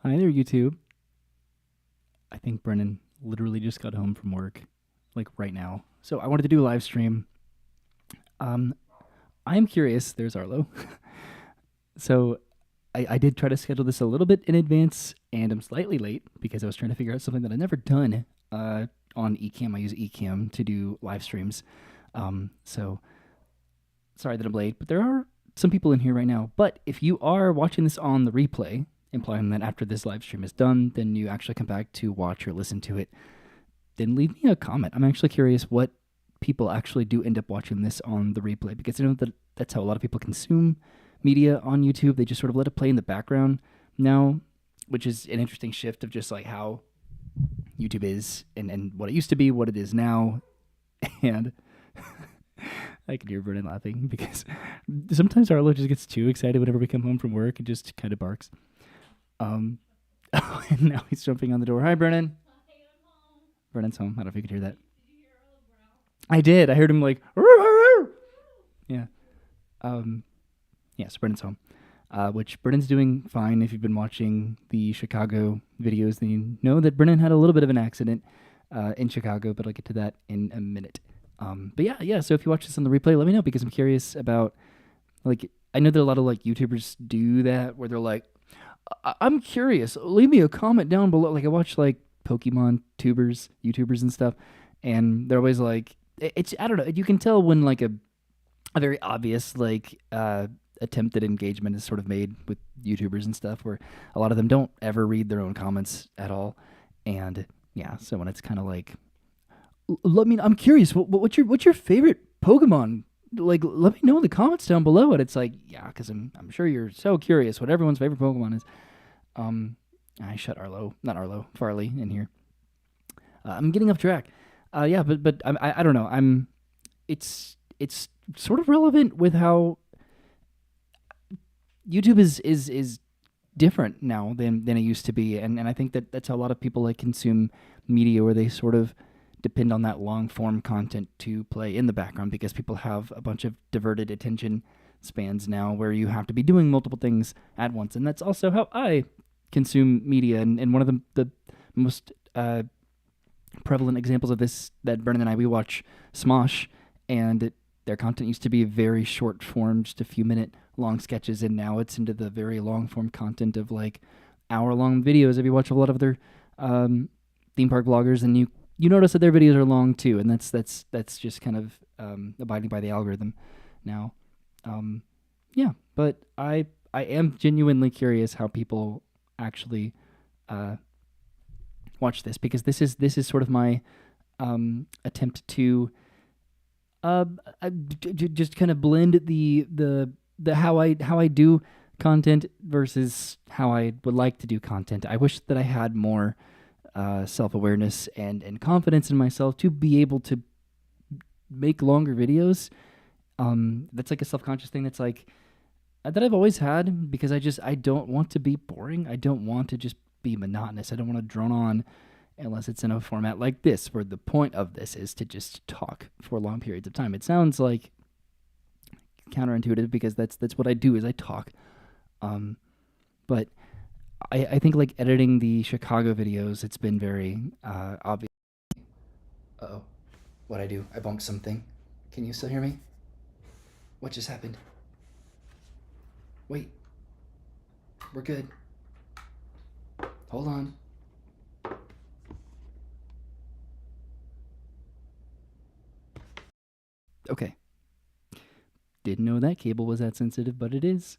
Hi there, YouTube. I think Brennan literally just got home from work, like right now. So I wanted to do a live stream. Um, I am curious. There's Arlo. So I did try to schedule this a little bit in advance, and I'm slightly late because I was trying to figure out something that I've never done on Ecamm. I use Ecamm to do live streams. So sorry that I'm late, but there are some people in here right now. But if you are watching this on the replay, implying that after this live stream is done, then you actually come back to watch or listen to it, then leave me a comment. I'm actually curious what people actually do end up watching this on the replay, because I know that that's how a lot of people consume media on YouTube. They just sort of let it play in the background now, which is an interesting shift of just like how YouTube is and what it used to be, what it is now. And I can hear Vernon laughing because sometimes Arlo just gets too excited whenever we come home from work and just kind of barks. And now he's jumping on the door. Hi, Brennan. Brennan's home. I don't know if you could hear that. I did. I heard him like, "Arr, arr, arr." Yeah. So Brennan's home, which Brennan's doing fine. If you've been watching the Chicago videos, then you know that Brennan had a little bit of an accident in Chicago, but I'll get to that in a minute. But yeah. So if you watch this on the replay, let me know, because I'm curious about, like, I know that a lot of like YouTubers do that where they're like, I'm curious. Leave me a comment down below. Like I watch like Pokemon YouTubers and stuff, and they're always like, it's, I don't know. You can tell when like a very obvious like attempt at engagement is sort of made with YouTubers and stuff, where a lot of them don't ever read their own comments at all, and yeah. So when it's kind of like, let me, I'm curious. What's your favorite Pokemon? Like, let me know in the comments down below. And it's like, yeah, because I'm sure you're so curious what everyone's favorite Pokemon is. I shut Farley in here. I'm getting off track. Yeah, but I don't know. It's sort of relevant with how YouTube is different now than it used to be, and I think that's how a lot of people like consume media, where they sort of depend on that long form content to play in the background, because people have a bunch of diverted attention spans now where you have to be doing multiple things at once. And that's also how I consume media. And one of the most prevalent examples of this, that Brennan and we watch Smosh, and their content used to be very short form, just a few minute long sketches, and now it's into the very long form content of like hour long videos. If you watch a lot of other theme park vloggers, and you notice that their videos are long too, and that's just kind of abiding by the algorithm now. Yeah, but I am genuinely curious how people actually watch this, because this is sort of my attempt to just kind of blend the how I do content versus how I would like to do content. I wish that I had more self-awareness and confidence in myself to be able to make longer videos. That's like a self-conscious thing that's like that I've always had, because I don't want to be boring. I don't want to just be monotonous. I don't want to drone on unless it's in a format like this, where the point of this is to just talk for long periods of time. It sounds like counterintuitive, because that's what I do, is I talk. But I think like editing the Chicago videos, it's been very obvious. Uh-oh. What'd I do? I bumped something. Can you still hear me? What just happened? Wait. We're good. Hold on. Okay. Didn't know that cable was that sensitive, but it is.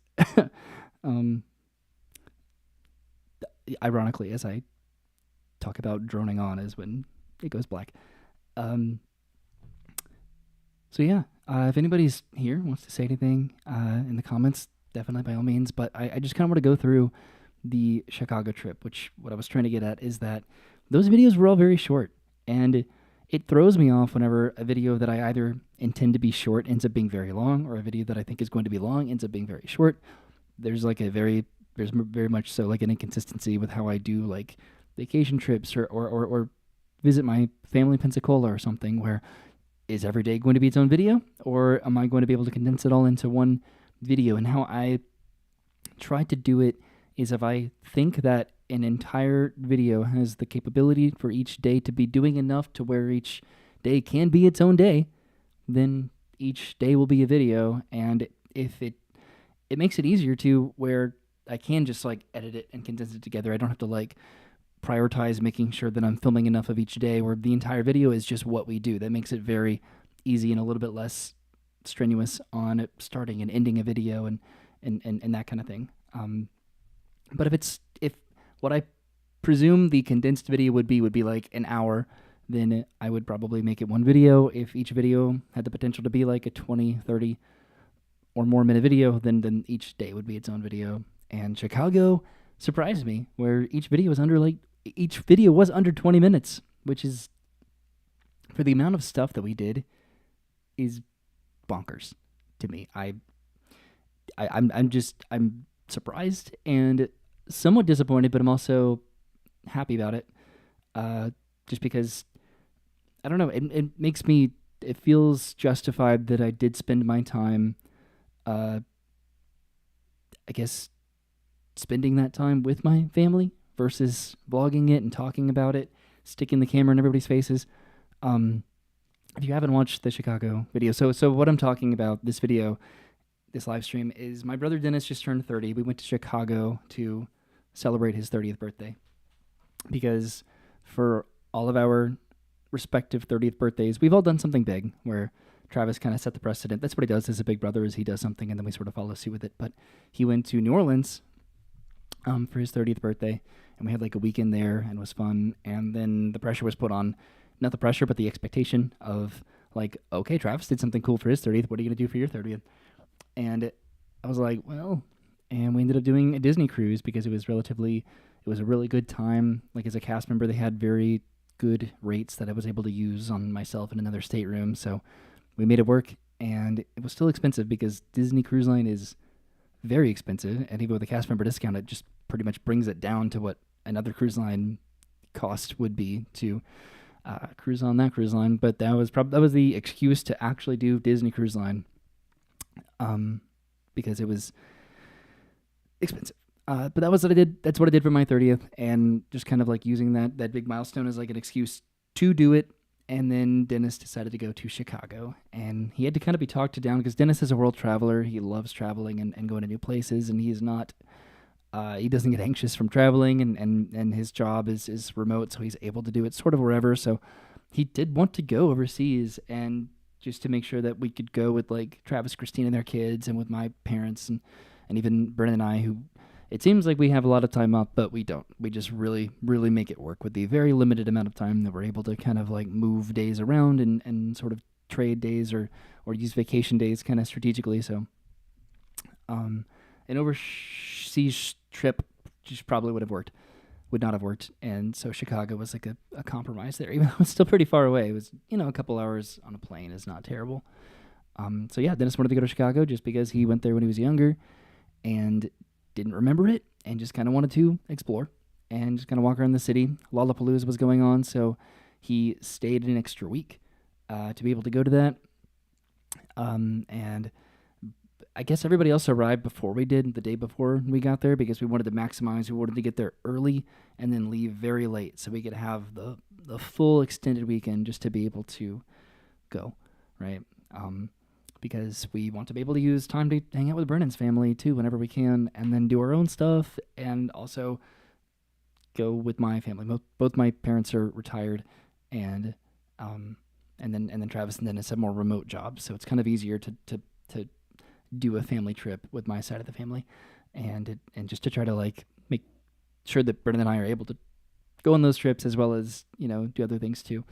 Ironically, as I talk about droning on, is when it goes black. So yeah, if anybody's here wants to say anything in the comments, definitely by all means. But I just kind of want to go through the Chicago trip, which what I was trying to get at is that those videos were all very short, and it throws me off whenever a video that I either intend to be short ends up being very long, or a video that I think is going to be long ends up being very short. There's very much so like an inconsistency with how I do like vacation trips or visit my family in Pensacola or something, where is every day going to be its own video, or am I going to be able to condense it all into one video? And how I try to do it is if I think that an entire video has the capability for each day to be doing enough to where each day can be its own day, then each day will be a video. And if it makes it easier to where I can just like edit it and condense it together. I don't have to like prioritize making sure that I'm filming enough of each day where the entire video is just what we do. That makes it very easy and a little bit less strenuous on starting and ending a video and that kind of thing. But if what I presume the condensed video would be like an hour, then I would probably make it one video. If each video had the potential to be like a 20, 30 or more minute video, then each day would be its own video. And Chicago surprised me where each video was under 20 minutes, which is, for the amount of stuff that we did, is bonkers to me. I'm surprised and somewhat disappointed, but I'm also happy about it. Just because, I don't know, it feels justified that I did spend my time, I guess, spending that time with my family versus vlogging it and talking about it, sticking the camera in everybody's faces. If you haven't watched the Chicago video, so what I'm talking about, this video, this live stream, is my brother Dennis just turned 30. We went to Chicago to celebrate his 30th birthday because for all of our respective 30th birthdays, we've all done something big where Travis kind of set the precedent. That's what he does as a big brother, is he does something and then we sort of follow suit with it. But he went to New Orleans for his 30th birthday, and we had like a weekend there and it was fun. And then the pressure was put on, not the pressure, but the expectation of like, okay, Travis did something cool for his 30th. What are you going to do for your 30th? And I was like, well, and we ended up doing a Disney cruise because it was a really good time. Like, as a cast member, they had very good rates that I was able to use on myself in another stateroom. So we made it work, and it was still expensive because Disney Cruise Line is very expensive. And even with a cast member discount, it just pretty much brings it down to what another cruise line cost would be to cruise on that cruise line. But that was the excuse to actually do Disney Cruise Line, because it was expensive. But that was what I did. That's what I did for my 30th, and just kind of like using that big milestone as like an excuse to do it. And then Dennis decided to go to Chicago, and he had to kind of be talked down because Dennis is a world traveler. He loves traveling and going to new places, and he's not, he doesn't get anxious from traveling, and his job is remote, so he's able to do it sort of wherever. So he did want to go overseas, and just to make sure that we could go with like Travis, Christine, and their kids, and with my parents, and even Brennan and I, who it seems like we have a lot of time up, but we don't. We just really, really make it work with the very limited amount of time that we're able to kind of like move days around and sort of trade days or use vacation days kind of strategically. So an overseas trip just probably would not have worked. And so Chicago was like a compromise there, even though it's still pretty far away. It was, a couple hours on a plane is not terrible. So yeah, Dennis wanted to go to Chicago just because he went there when he was younger and didn't remember it, and just kind of wanted to explore and just kind of walk around the city. Lollapalooza was going on, so he stayed an extra week to be able to go to that. And I guess everybody else arrived before we did, the day before we got there, because we wanted to maximize. We wanted to get there early and then leave very late so we could have the full extended weekend just to be able to go, right? Because we want to be able to use time to hang out with Brennan's family too whenever we can, and then do our own stuff, and also go with my family. Both my parents are retired, and then Travis and Dennis have more remote jobs, so it's kind of easier to do a family trip with my side of the family, and just to try to like make sure that Brennan and I are able to go on those trips as well as do other things too.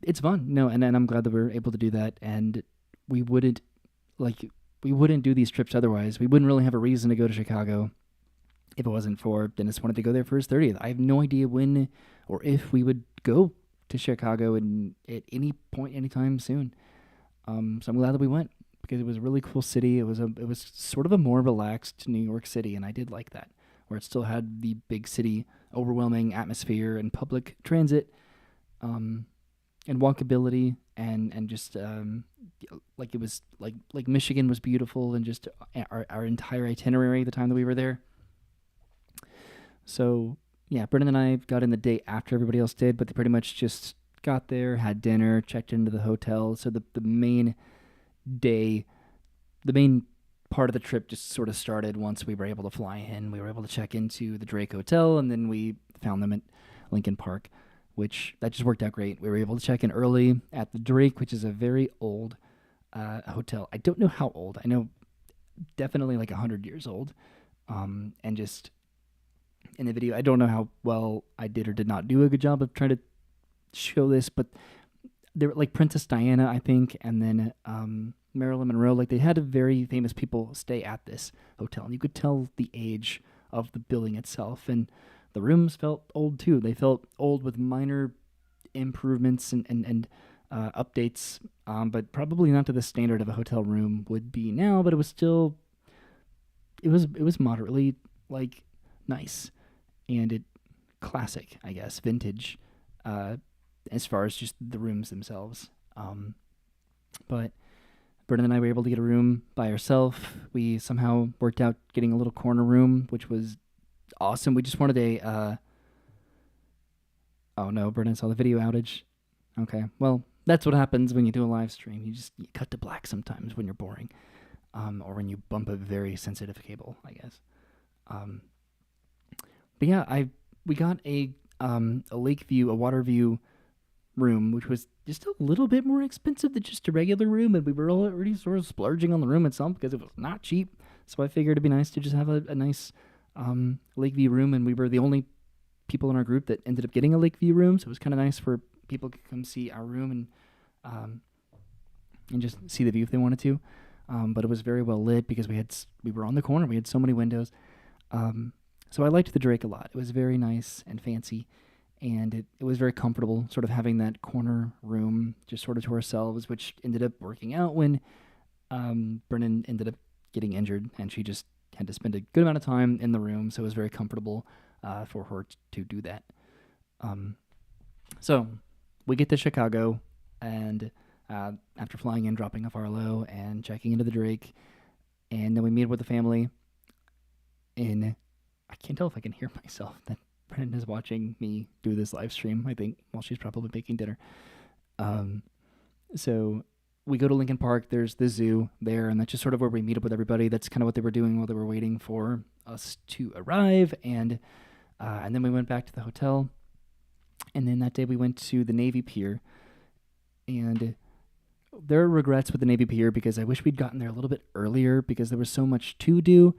It's fun, and I'm glad that we're able to do that, and we wouldn't do these trips otherwise. We wouldn't really have a reason to go to Chicago if it wasn't for Dennis wanted to go there for his 30th. I have no idea when or if we would go to Chicago at any point, anytime soon. So I'm glad that we went because it was a really cool city. It was sort of a more relaxed New York City, and I did like that, where it still had the big city, overwhelming atmosphere and public transit, and walkability, and just like it was like Michigan was beautiful, and just our entire itinerary the time that we were there So yeah, Brendan and I got in the day after everybody else did, but they pretty much just got there, had dinner, checked into the hotel. So the main day, the main part of the trip just sort of started once we were able to fly in. We were able to check into the Drake Hotel, and then we found them at Lincoln Park, which that just worked out great. We were able to check in early at the Drake, which is a very old hotel. I don't know how old. I know definitely like 100 years old. And just in the video, I don't know how well I did or did not do a good job of trying to show this, but there were like Princess Diana, I think, and then Marilyn Monroe. Like they had very famous people stay at this hotel, and you could tell the age of the building itself. And the rooms felt old too. They felt old with minor improvements and updates, but probably not to the standard of a hotel room would be now. But it was still it was moderately like nice and it classic, I guess, vintage, uh, as far as just the rooms themselves. But Brendan and I were able to get a room by ourselves. We somehow worked out getting a little corner room, which was awesome. We just wanted a. Oh no, Brendan saw the video outage. Okay, well, that's what happens when you do a live stream. You cut to black sometimes when you're boring, or when you bump a very sensitive cable, I guess. Um, but yeah, we got a lake view, a water view room, which was just a little bit more expensive than just a regular room, and we were already sort of splurging on the room itself because it was not cheap. So I figured it'd be nice to just have a nice lake view room, and we were the only people in our group that ended up getting a lake view room, so it was kind of nice for people to come see our room and just see the view if they wanted to. But it was very well lit because we were on the corner. We had so many windows. So I liked the Drake a lot. It was very nice and fancy, and it was very comfortable, sort of having that corner room just sort of to ourselves, which ended up working out when Brennan ended up getting injured, and she just had to spend a good amount of time in the room, so it was very comfortable for her to do that. So we get to Chicago, and after flying in, dropping off Arlo, and checking into the Drake, and then we meet with the family in. I can't tell if I can hear myself. That Brennan is watching me do this live stream, I think, while she's probably making dinner. So we go to Lincoln Park. There's the zoo there, and that's just sort of where we meet up with everybody. That's kind of what they were doing while they were waiting for us to arrive. And then we went back to the hotel. And then that day we went to the Navy Pier. And there are regrets with the Navy Pier because I wish we'd gotten there a little bit earlier because there was so much to do.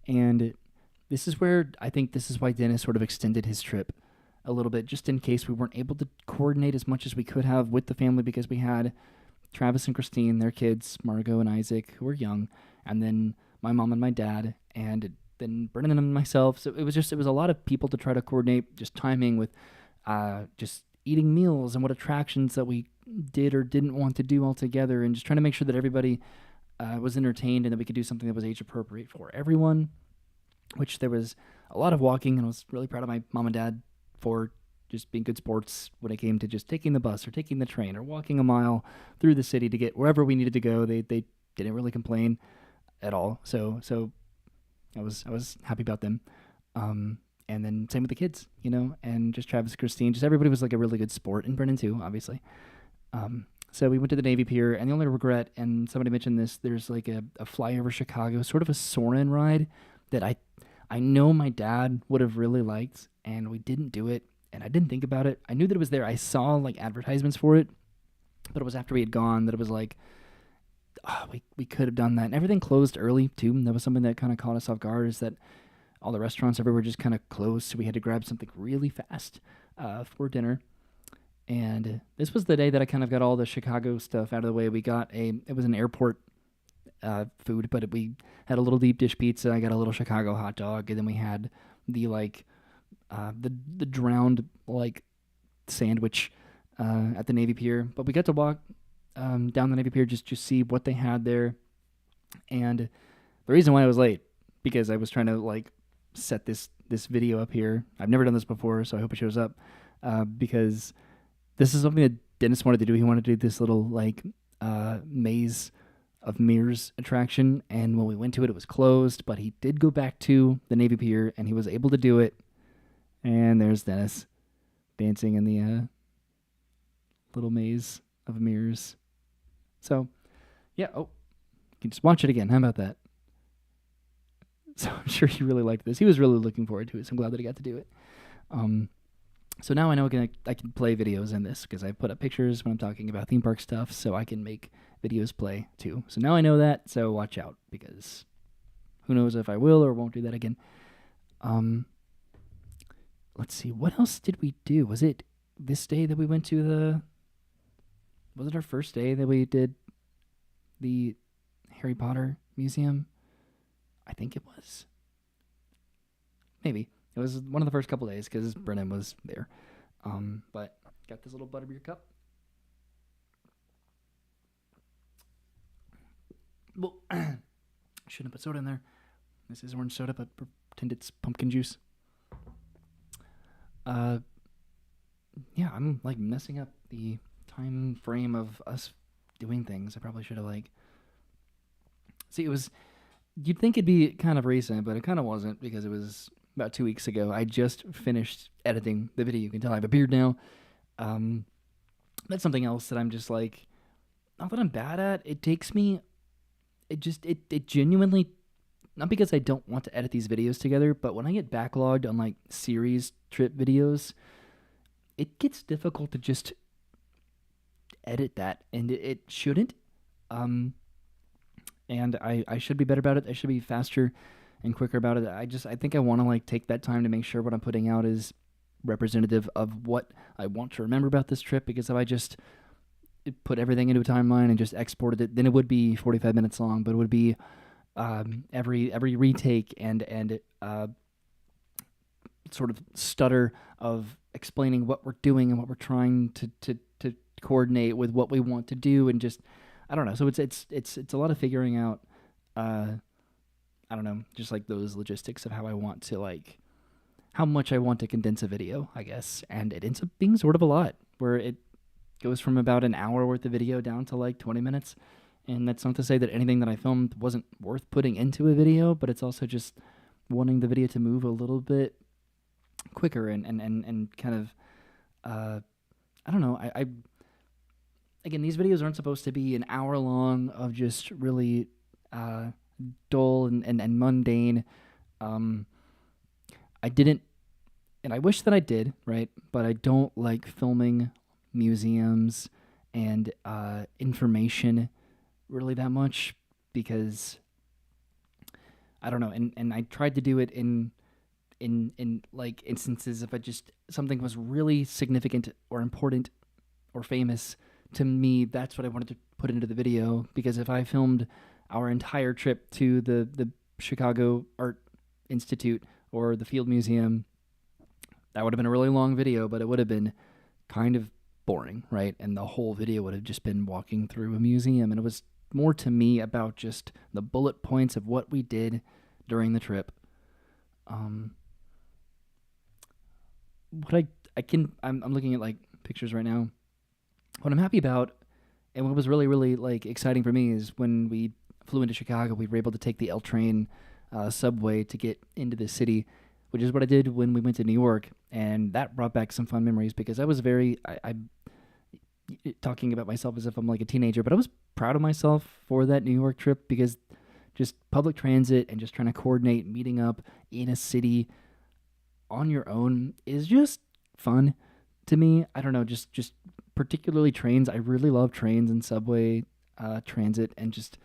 And this is where I think this is why Dennis sort of extended his trip a little bit, just in case we weren't able to coordinate as much as we could have with the family, because we had Travis and Christine, their kids, Margot and Isaac, who were young, and then my mom and my dad, and then Brennan and myself. So it was a lot of people to try to coordinate, just timing with just eating meals and what attractions that we did or didn't want to do all together, and just trying to make sure that everybody was entertained and that we could do something that was age appropriate for everyone. Which there was a lot of walking, and I was really proud of my mom and dad for just being good sports when it came to just taking the bus or taking the train or walking a mile through the city to get wherever we needed to go. They didn't really complain at all. So I was happy about them. And then same with the kids, and just Travis and Christine, just everybody was like a really good sport, and Brennan too, obviously. So we went to the Navy Pier, and the only regret, and somebody mentioned this, there's like a flyover Chicago, sort of a Soarin' ride that I know my dad would have really liked, and we didn't do it, and I didn't think about it. I knew that it was there. I saw like advertisements for it, but it was after we had gone that it was like, we could have done that. And everything closed early too, and that was something that kind of caught us off guard, is that all the restaurants everywhere just kind of closed, so we had to grab something really fast for dinner. And this was the day that I kind of got all the Chicago stuff out of the way. It was an airport food, but we had a little deep dish pizza. I got a little Chicago hot dog, and then we had the the drowned like sandwich at the Navy Pier. But we got to walk down the Navy Pier just see what they had there. And the reason why I was late, because I was trying to like set this video up here. I've never done this before, so I hope it shows up, because this is something that Dennis wanted to do. He wanted to do this little like maze of mirrors attraction, and when we went to it, it was closed, but he did go back to the Navy Pier, and he was able to do it, And there's Dennis dancing in the little maze of mirrors. So, yeah. Oh, you can just watch it again. How about that? So I'm sure he really liked this. He was really looking forward to it. So I'm glad that he got to do it. So now I know I can play videos in this because I put up pictures when I'm talking about theme park stuff, so I can make videos play too. So now I know that, so watch out because who knows if I will or won't do that again. Let's see, what else did we do? Was it this day that we went to was it our first day that we did the Harry Potter museum? I think it was. Maybe. It was one of the first couple days because Brennan was there. But got this little butterbeer cup. Well, shouldn't have put soda in there. This is orange soda, but pretend it's pumpkin juice. Yeah, I'm like messing up the time frame of us doing things. I probably should have see, it was. You'd think it'd be kind of recent, but it kind of wasn't because it was about 2 weeks ago. I just finished editing the video. You can tell I have a beard now. That's something else that I'm just like, not that I'm bad at. It takes me, it genuinely, not because I don't want to edit these videos together, but when I get backlogged on like series trip videos, it gets difficult to just edit that, and it shouldn't. And I should be better about it. I should be faster and quicker about it. I think I want to like take that time to make sure what I'm putting out is representative of what I want to remember about this trip, because if I just put everything into a timeline and just exported it, then it would be 45 minutes long, but it would be every retake and sort of stutter of explaining what we're doing and what we're trying to coordinate with what we want to do, and just I don't know. So it's a lot of figuring out. I don't know, just like those logistics of how I want to like how much I want to condense a video, I guess, and it ends up being sort of a lot, where it goes from about an hour worth of video down to like 20 minutes. And that's not to say that anything that I filmed wasn't worth putting into a video, but it's also just wanting the video to move a little bit quicker and kind of, I don't know. I again, these videos aren't supposed to be an hour long of just really dull and mundane. I didn't, and I wish that I did, right? But I don't like filming museums and information really that much, because I don't know, and I tried to do it in like instances if I just something was really significant or important or famous to me, that's what I wanted to put into the video, because if I filmed our entire trip to the Chicago Art Institute or the Field Museum, that would have been a really long video, but it would have been kind of boring, right? And the whole video would have just been walking through a museum, and it was more to me about just the bullet points of what we did during the trip. I'm looking at like pictures right now. What I'm happy about, and what was really, really like exciting for me, is when we flew into Chicago, we were able to take the L train subway to get into the city, which is what I did when we went to New York, and that brought back some fun memories, because I was I talking about myself as if I'm like a teenager, but I was proud of myself for that New York trip, because just public transit and just trying to coordinate meeting up in a city on your own is just fun to me. I don't know, just particularly trains. I really love trains and subway transit, and just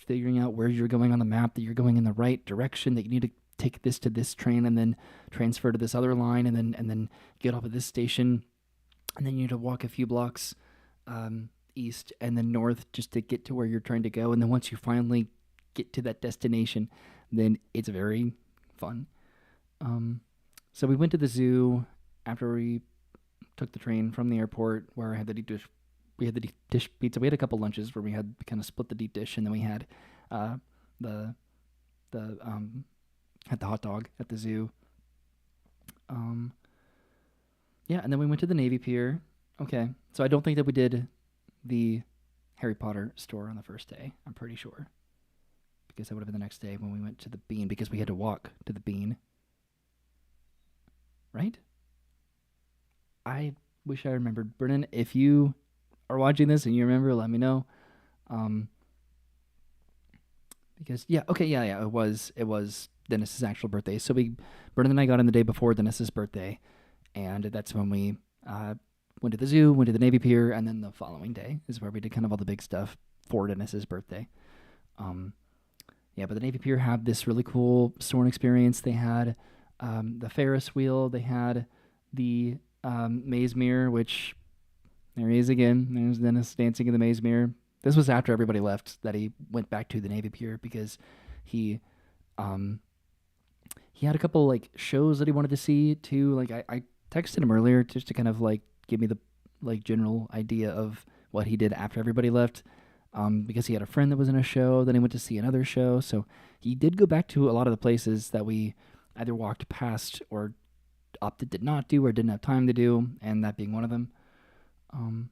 figuring out where you're going on the map, that you're going in the right direction, that you need to take this to this train and then transfer to this other line, and then get off at this station, and then you need to walk a few blocks east and then north just to get to where you're trying to go. And then once you finally get to that destination, then it's very fun. So we went to the zoo after we took the train from the airport, where I had the deep dish. We had the deep dish pizza. We had a couple lunches where we had kind of split the deep dish, and then we had the had the hot dog at the zoo. Yeah, and then we went to the Navy Pier. Okay, so I don't think that we did the Harry Potter store on the first day. I'm pretty sure, because that would have been the next day when we went to the Bean, because we had to walk to the Bean. right? I wish I remembered. Brennan, if you are watching this and you remember, let me know. Um, because yeah, okay, yeah, it was Dennis's actual birthday. So Brennan and I got in the day before Dennis's birthday, and that's when we uh, went to the zoo, went to the Navy Pier, and then the following day is where we did kind of all the big stuff for Dennis's birthday. Um, yeah, but the Navy Pier had this really cool Soarin' experience. They had the Ferris wheel. They had the maze mirror, which there he is again. There's Dennis dancing in the maze mirror. This was after everybody left that he went back to the Navy Pier because he um, he had a couple like shows that he wanted to see too. Like I texted him earlier just to kind of like give me the like general idea of what he did after everybody left. Because he had a friend that was in a show, then he went to see another show. So he did go back to a lot of the places that we either walked past or opted did not do or didn't have time to do, and that being one of them. Um,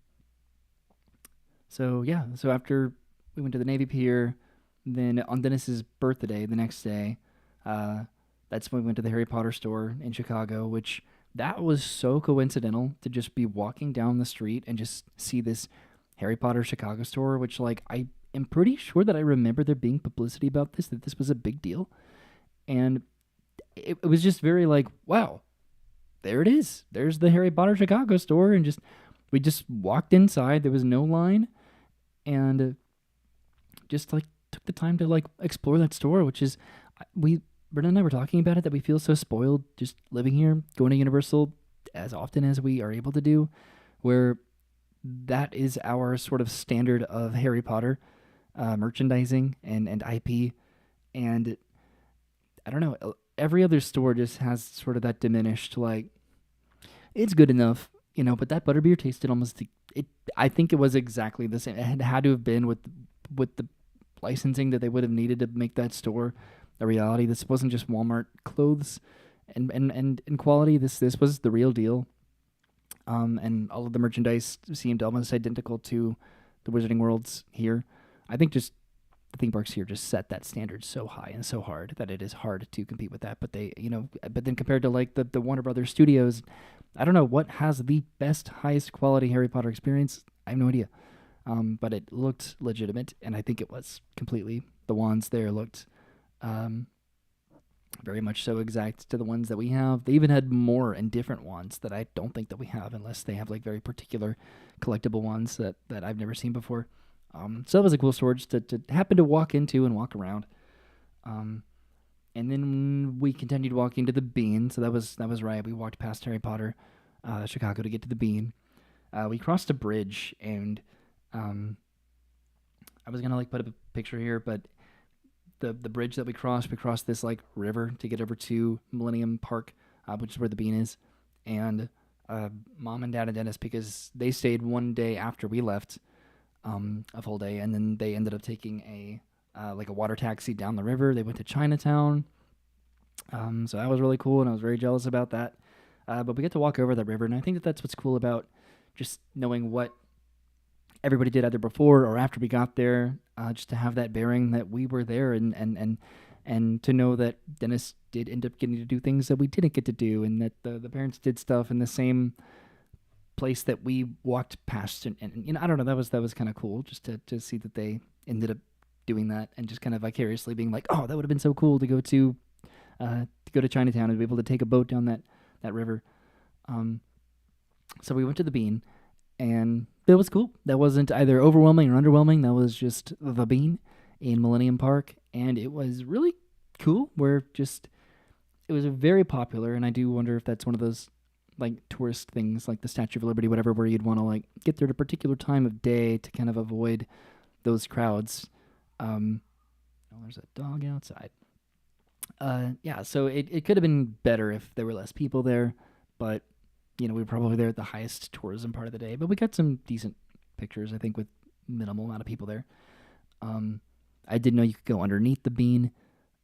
so yeah, so after we went to the Navy Pier, then on Dennis's birthday, the next day, uh, that's when we went to the Harry Potter store in Chicago, which that was so coincidental to just be walking down the street and just see this Harry Potter Chicago store, which like I am pretty sure that I remember there being publicity about this, that this was a big deal. And it was just very like, wow, there it is. There's the Harry Potter Chicago store. And just, we just walked inside. There was no line. And just like took the time to like explore that store, which is, we, Brendan and I were talking about it, that we feel so spoiled just living here, going to Universal as often as we are able to do, where that is our sort of standard of Harry Potter merchandising and IP. And I don't know, every other store just has sort of that diminished, like, it's good enough, but that butterbeer tasted almost, it. I think it was exactly the same. It had to have been with the licensing that they would have needed to make that store a reality. This wasn't just Walmart clothes and quality. This was the real deal. And all of the merchandise seemed almost identical to the Wizarding Worlds here. I think just the theme parks here just set that standard so high and so hard that it is hard to compete with that. But but then compared to like the Warner Brothers studios, I don't know what has the best, highest quality Harry Potter experience. I have no idea. But it looked legitimate, and I think it was completely. The wands there looked um, very much so exact to the ones that we have. They even had more and different wands that I don't think that we have, unless they have like very particular collectible ones that I've never seen before. So that was a cool storage to happen to walk into and walk around. And then we continued walking to the Bean. So that was right. We walked past Harry Potter, Chicago, to get to the Bean. We crossed a bridge, and I was gonna like put up a picture here, but the bridge that we crossed this like river to get over to Millennium Park, which is where the Bean is, and mom and dad and Dennis, because they stayed one day after we left, a full day, and then they ended up taking a like a water taxi down the river. They went to Chinatown, so that was really cool, and I was very jealous about that. But we get to walk over that river, and I think that that's what's cool about just knowing what everybody did either before or after we got there, just to have that bearing that we were there, and to know that Dennis did end up getting to do things that we didn't get to do, and that the parents did stuff in the same place that we walked past, and I don't know, that was kind of cool just to see that they ended up doing that, and just kind of vicariously being like, oh, that would have been so cool to go to Chinatown and be able to take a boat down that river. So we went to the Bean, and that was cool. That wasn't either overwhelming or underwhelming. That was just the Bean in Millennium Park, and it was really cool. It was very popular, and I do wonder if that's one of those like tourist things, like the Statue of Liberty, whatever, where you'd want to like get there at a particular time of day to kind of avoid those crowds. Oh, there's a dog outside. Yeah, so it could have been better if there were less people there, but we were probably there at the highest tourism part of the day. But we got some decent pictures, I think, with minimal amount of people there. I didn't know you could go underneath the Bean.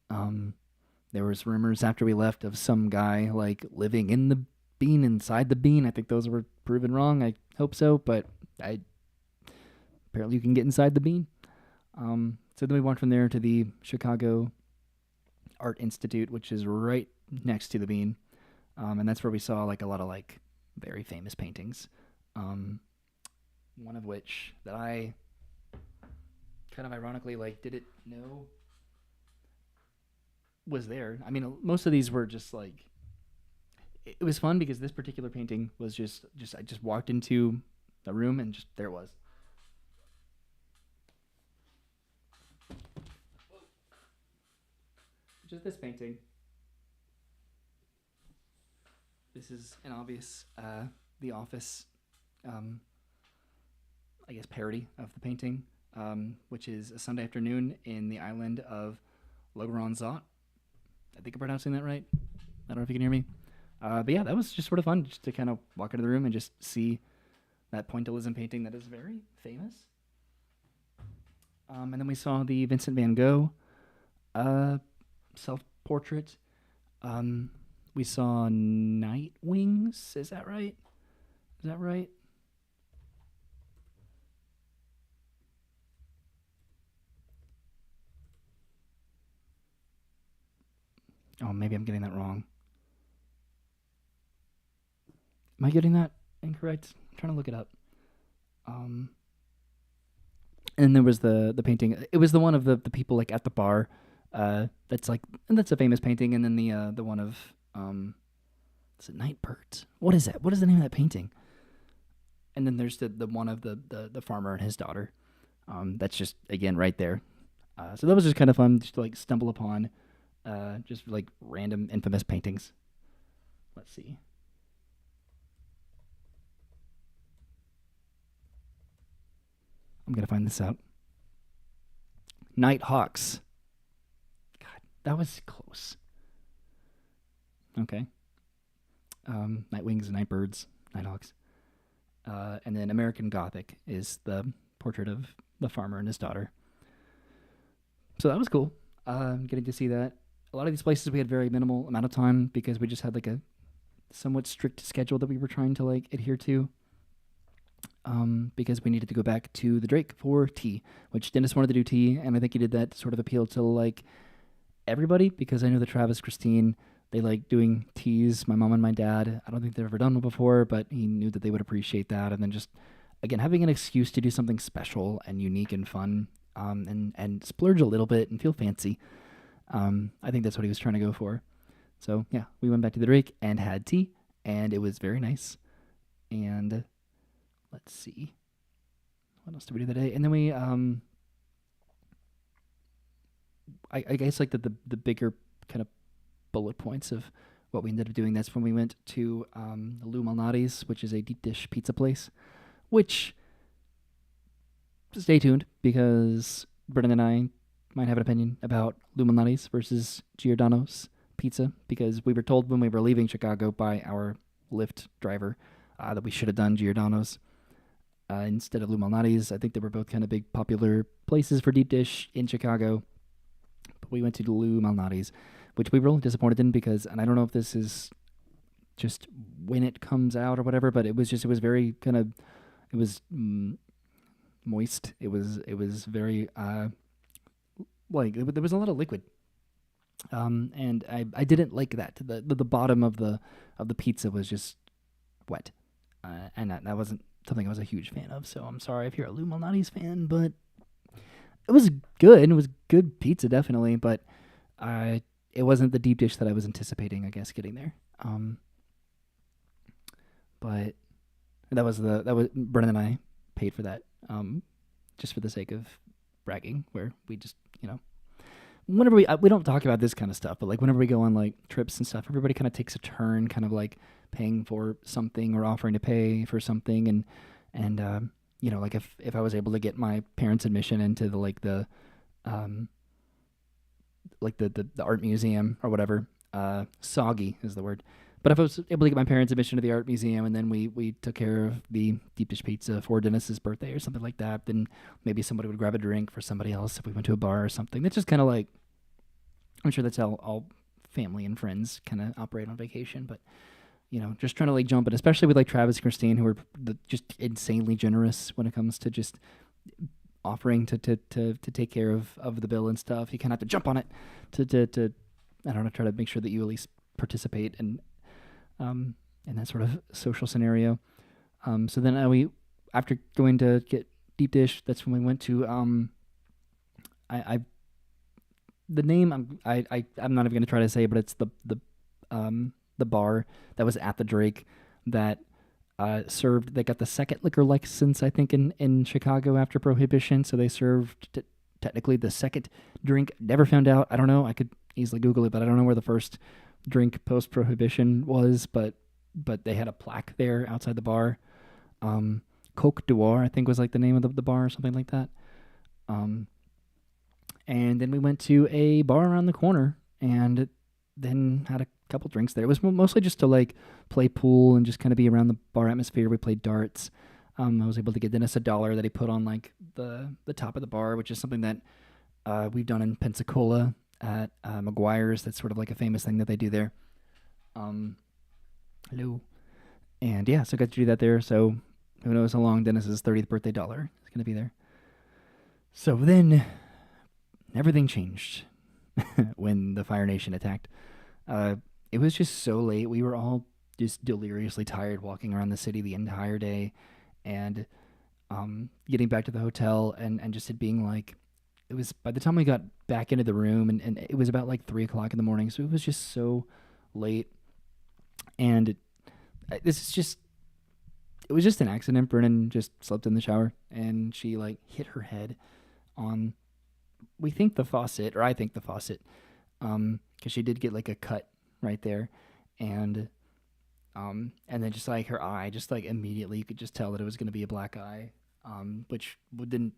There was rumors after we left of some guy like living in the Bean, inside the Bean. I think those were proven wrong. I hope so, but apparently you can get inside the Bean. So then we walked from there to the Chicago Art Institute, which is right next to the Bean. And that's where we saw like a lot of like very famous paintings. Um, One of which that I kind of ironically like didn't know was there. I mean, most of these were just like it was fun because this particular painting was just I just walked into the room and just there it was. Just this painting. This is an obvious The Office, um, I guess, parody of the painting, which is a Sunday afternoon in the island of Logranzot. I think I'm pronouncing that right. I don't know if you can hear me. But yeah, that was just sort of fun just to kind of walk into the room and just see that pointillism painting that is very famous. And then we saw the Vincent van Gogh uh, self portrait. Um, we saw Night Wings. Is that right? Is that right? Oh, maybe I'm getting that wrong. Am I getting that incorrect? I'm trying to look it up. Um, and there was the painting. It was the one of the people like at the bar. That's like and that's a famous painting. And then the one of is it Nightbirds? What is that? What is the name of that painting? And then there's the one of the farmer and his daughter. That's just again right there. So that was just kind of fun, just to like stumble upon, just like random infamous paintings. Let's see. I'm gonna find this out. Nighthawks. God, that was close. Okay. Nightwings, Nightbirds, Nighthawks. And then American Gothic is the portrait of the farmer and his daughter. So that was cool. Getting to see that. A lot of these places we had very minimal amount of time because we just had like a somewhat strict schedule that we were trying to like adhere to. Because we needed to go back to the Drake for tea, which Dennis wanted to do tea, and I think he did that to sort of appeal to like everybody because I know that Travis, Christine, they like doing teas. My mom and my dad, I don't think they've ever done one before, but he knew that they would appreciate that, and then just again having an excuse to do something special and unique and fun, and splurge a little bit and feel fancy. I think that's what he was trying to go for. So yeah, we went back to the Drake and had tea, and it was very nice. And let's see. What else did we do today? And then we, I guess like the bigger kind of bullet points of what we ended up doing. That's when we went to Lou Malnati's, which is a deep dish pizza place. Which stay tuned because Brennan and I might have an opinion about Lou Malnati's versus Giordano's pizza because we were told when we were leaving Chicago by our Lyft driver that we should have done Giordano's instead of Lou Malnati's. I think they were both kind of big popular places for deep dish in Chicago. But we went to Lou Malnati's, which we were really disappointed in because, and I don't know if this is just when it comes out or whatever, but it was very kind of, it was moist. It was very, there was a lot of liquid. And I didn't like that. The bottom of the pizza was just wet. And that wasn't something I was a huge fan of. So I'm sorry if you're a Lou Malnati's fan, but it was good. It was good pizza, definitely, but it wasn't the deep dish that I was anticipating, I guess, getting there. But that was Brennan and I paid for that, just for the sake of bragging, where we just, whenever we don't talk about this kind of stuff, but like whenever we go on like trips and stuff, everybody kind of takes a turn, kind of like paying for something or offering to pay for something, and like if I was able to get my parents' admission into the art museum or whatever, soggy is the word. But if I was able to get my parents' admission to the art museum and then we took care of the deep dish pizza for Dennis's birthday or something like that, then maybe somebody would grab a drink for somebody else if we went to a bar or something. That's just kind of like, I'm sure that's how all family and friends kind of operate on vacation. But, just trying to like jump in, especially with like Travis and Christine, who are just insanely generous when it comes to just offering to take care of the bill and stuff. You kind of have to jump on it to I don't know, try to make sure that you at least participate and in that sort of social scenario. So then we, after going to get deep dish, that's when we went to I the name I'm not even gonna try to say, but it's the bar that was at the Drake that served. They got the second liquor license, I think, in Chicago after Prohibition. So they served technically the second drink. Never found out. I don't know. I could easily Google it, but I don't know where the first drink post Prohibition was. But they had a plaque there outside the bar. Coke Noir, I think, was like the name of the bar or something like that. And then we went to a bar around the corner and then had a couple drinks there. It was mostly just to like play pool and just kind of be around the bar atmosphere. We played darts. I was able to get Dennis $1 that he put on like the top of the bar, which is something that we've done in Pensacola at McGuire's. That's sort of like a famous thing that they do there. Hello. And yeah, so I got to do that there. So who knows how long Dennis's 30th birthday dollar is going to be there. So then everything changed when the Fire Nation attacked. It was just so late. We were all just deliriously tired walking around the city the entire day and getting back to the hotel and just it being like, it was by the time we got back into the room and it was about like 3 o'clock in the morning. So it was just so late. And it was just an accident. Brennan just slept in the shower and she like hit her head on, we think the faucet, or I think the faucet, because she did get like a cut right there, and then just like her eye, just like immediately you could just tell that it was going to be a black eye, which didn't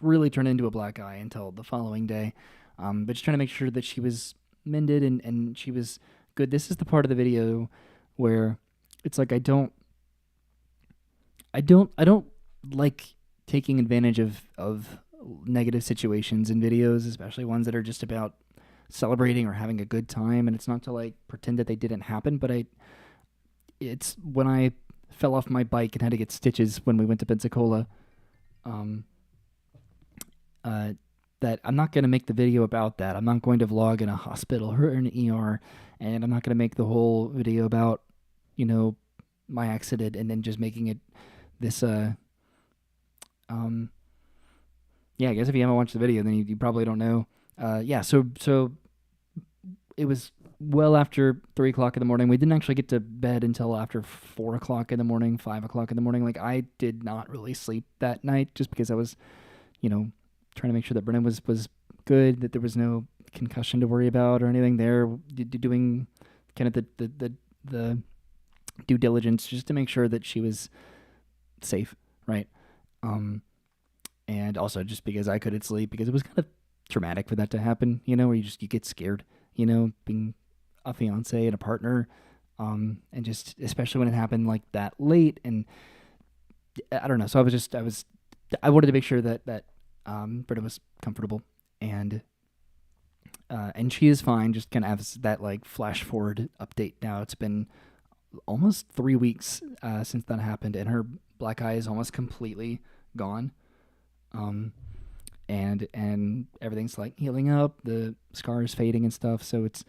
really turn into a black eye until the following day, but just trying to make sure that she was mended and she was good. This is the part of the video where it's like I don't like taking advantage of negative situations in videos, especially ones that are just about celebrating or having a good time. And it's not to like pretend that they didn't happen, but it's when I fell off my bike and had to get stitches when we went to Pensacola, that I'm not going to make the video about that. I'm not going to vlog in a hospital or an ER, and I'm not going to make the whole video about, my accident and then just making it this, yeah, I guess if you haven't watched the video, then you probably don't know. So it was well after 3 o'clock in the morning. We didn't actually get to bed until after 4 o'clock in the morning, 5 o'clock in the morning. Like, I did not really sleep that night just because I was, trying to make sure that Brennan was good, that there was no concussion to worry about or anything there, doing kind of the due diligence just to make sure that she was safe, right? And also just because I couldn't sleep because it was kind of traumatic for that to happen, where you get scared, being a fiance and a partner, and just especially when it happened like that late, and I don't know. So I wanted to make sure that Britta was comfortable, and she is fine. Just kind of have that like flash forward update now. It's been almost 3 weeks since that happened, and her black eye is almost completely gone. And everything's like healing up, the scars fading and stuff. So it's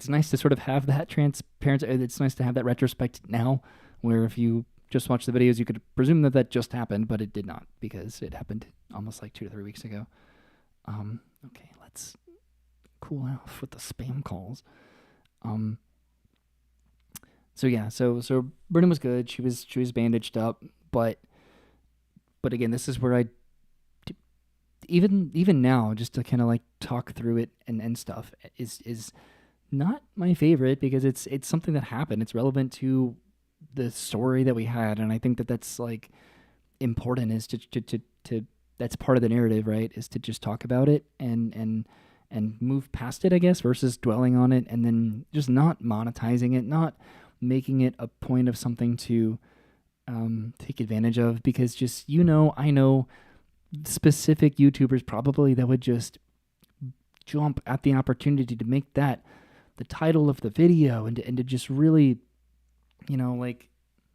nice to sort of have that transparency. It's nice to have that retrospect now, where if you just watch the videos, you could presume that just happened, but it did not, because it happened almost like 2 to 3 weeks ago. Okay, let's cool off with the spam calls. So yeah, so Brennan was good. She was bandaged up, but again, this is where I even now, just to kind of like talk through it and stuff is not my favorite, because it's something that happened. It's relevant to the story that we had, and I think that's like important, is to that's part of the narrative, right? Is to just talk about it and move past it, I guess, versus dwelling on it and then just not monetizing it, not making it a point of something to take advantage of, because just I know specific YouTubers probably that would just jump at the opportunity to make that the title of the video and to just really like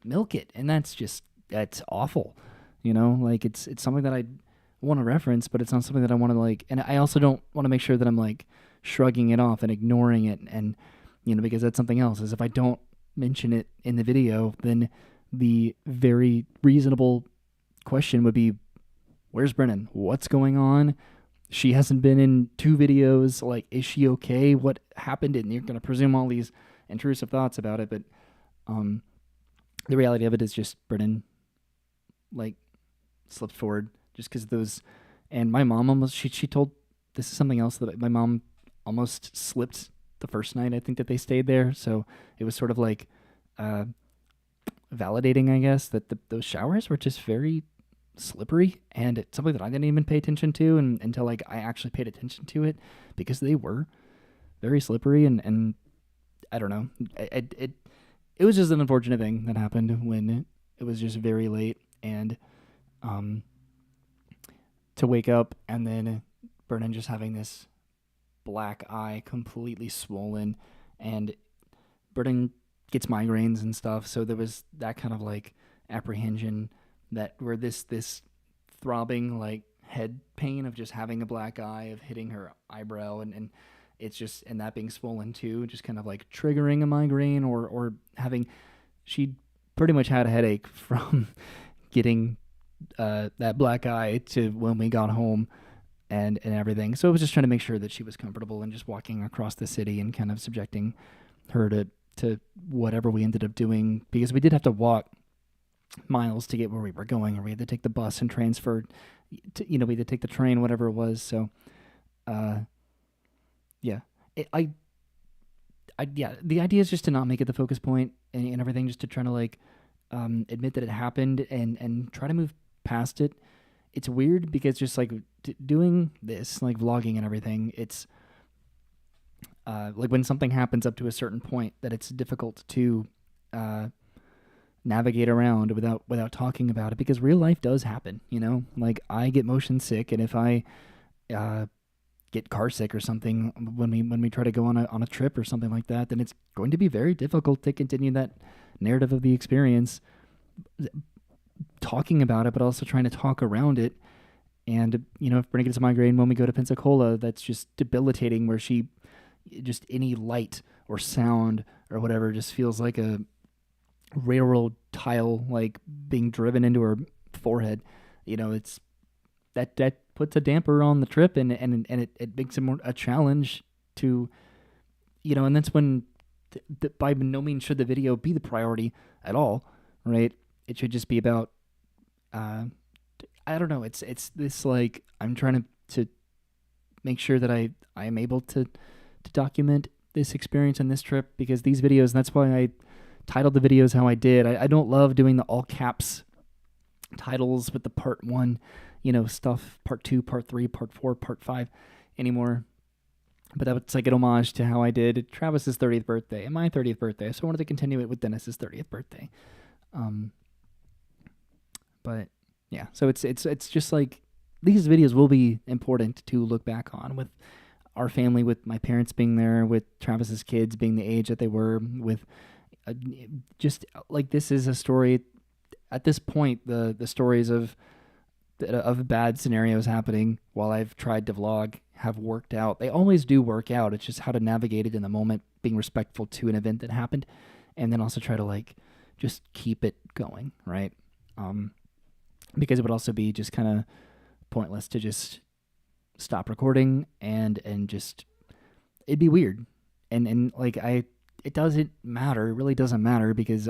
milk it, and that's awful. Like it's something that I want to reference, but it's not something that I want to like, and I also don't want to make sure that I'm like shrugging it off and ignoring it, and because that's something else, is if I don't mention it in the video, then the very reasonable question would be, where's Brennan? What's going on? She hasn't been in 2 videos. Like, is she okay? What happened? And you're going to presume all these intrusive thoughts about it. But the reality of it is just Brennan, like, slipped forward just because those. And my mom almost, she told, this is something else that my mom almost slipped the first night, I think, that they stayed there. So it was sort of like validating, I guess, that those showers were just very slippery, and it's something that I didn't even pay attention to until like I actually paid attention to it, because they were very slippery, and I don't know, it was just an unfortunate thing that happened when it was just very late, and to wake up and then Brennan just having this black eye completely swollen, and Brennan gets migraines and stuff, so there was that kind of like apprehension that where this throbbing like head pain of just having a black eye, of hitting her eyebrow, and it's just, and that being swollen too, just kind of like triggering a migraine, or having, she pretty much had a headache from getting that black eye to when we got home and everything. So I was just trying to make sure that she was comfortable, and just walking across the city and kind of subjecting her to whatever we ended up doing, because we did have to walk miles to get where we were going, or we had to take the bus and transfer to, we had to take the train, whatever it was. So yeah, the idea is just to not make it the focus point, and everything, just to try to like admit that it happened, and try to move past it. It's weird because just like doing this, like vlogging and everything, it's like when something happens up to a certain point, that it's difficult to navigate around without talking about it, because real life does happen, like I get motion sick, and if I get car sick or something when we try to go on a trip or something like that, then it's going to be very difficult to continue that narrative of the experience, talking about it, but also trying to talk around it. And if Brenna gets a migraine when we go to Pensacola, that's just debilitating, where she just, any light or sound or whatever, just feels like a railroad tile like being driven into her forehead. It's that puts a damper on the trip, and it makes it more a challenge to, and that's when by no means should the video be the priority at all, right? It should just be about I don't know, it's this, like, I'm trying to make sure that I am able to document this experience and this trip, because these videos, and that's why I titled the videos how I did. I don't love doing the all caps titles with the part 1, stuff, part 2, part 3, part 4, part 5 anymore. But that's like an homage to how I did Travis's 30th birthday and my 30th birthday. So I wanted to continue it with Dennis's 30th birthday. But yeah, so it's just like, these videos will be important to look back on, with our family, with my parents being there, with Travis's kids being the age that they were, with just like, this is a story at this point, the stories of bad scenarios happening while I've tried to vlog have worked out. They always do work out. It's just how to navigate it in the moment, being respectful to an event that happened, and then also try to like just keep it going, right? Because it would also be just kind of pointless to just stop recording and just, it'd be weird. And like it doesn't matter. It really doesn't matter, because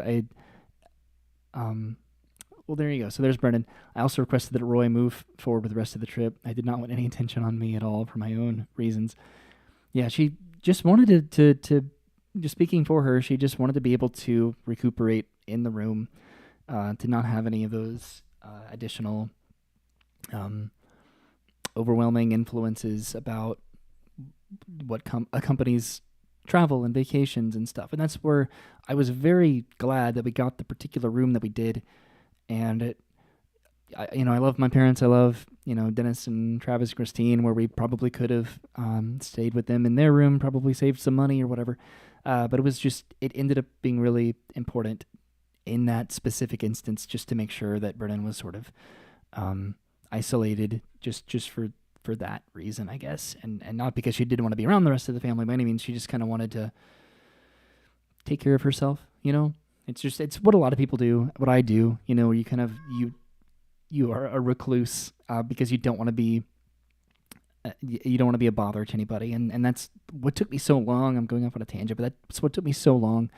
well, there you go. So there's Brendan. I also requested that Roy move forward with the rest of the trip. I did not want any attention on me at all for my own reasons. Yeah, she just wanted to just speaking for her, she just wanted to be able to recuperate in the room, to not have any of those additional overwhelming influences about what accompanies travel and vacations and stuff. And that's where I was very glad that we got the particular room that we did. And I love my parents. I love, Dennis and Travis, Christine, where we probably could have stayed with them in their room, probably saved some money or whatever. But it ended up being really important in that specific instance, just to make sure that Brennan was sort of isolated just for that reason, I guess. And not because she didn't want to be around the rest of the family by any means. She just kind of wanted to take care of herself. It's what a lot of people do, what I do. Where you are a recluse because you don't want to be you don't want to be a bother to anybody, and that's what took me so long. I'm going off on a tangent, but that's what took me so long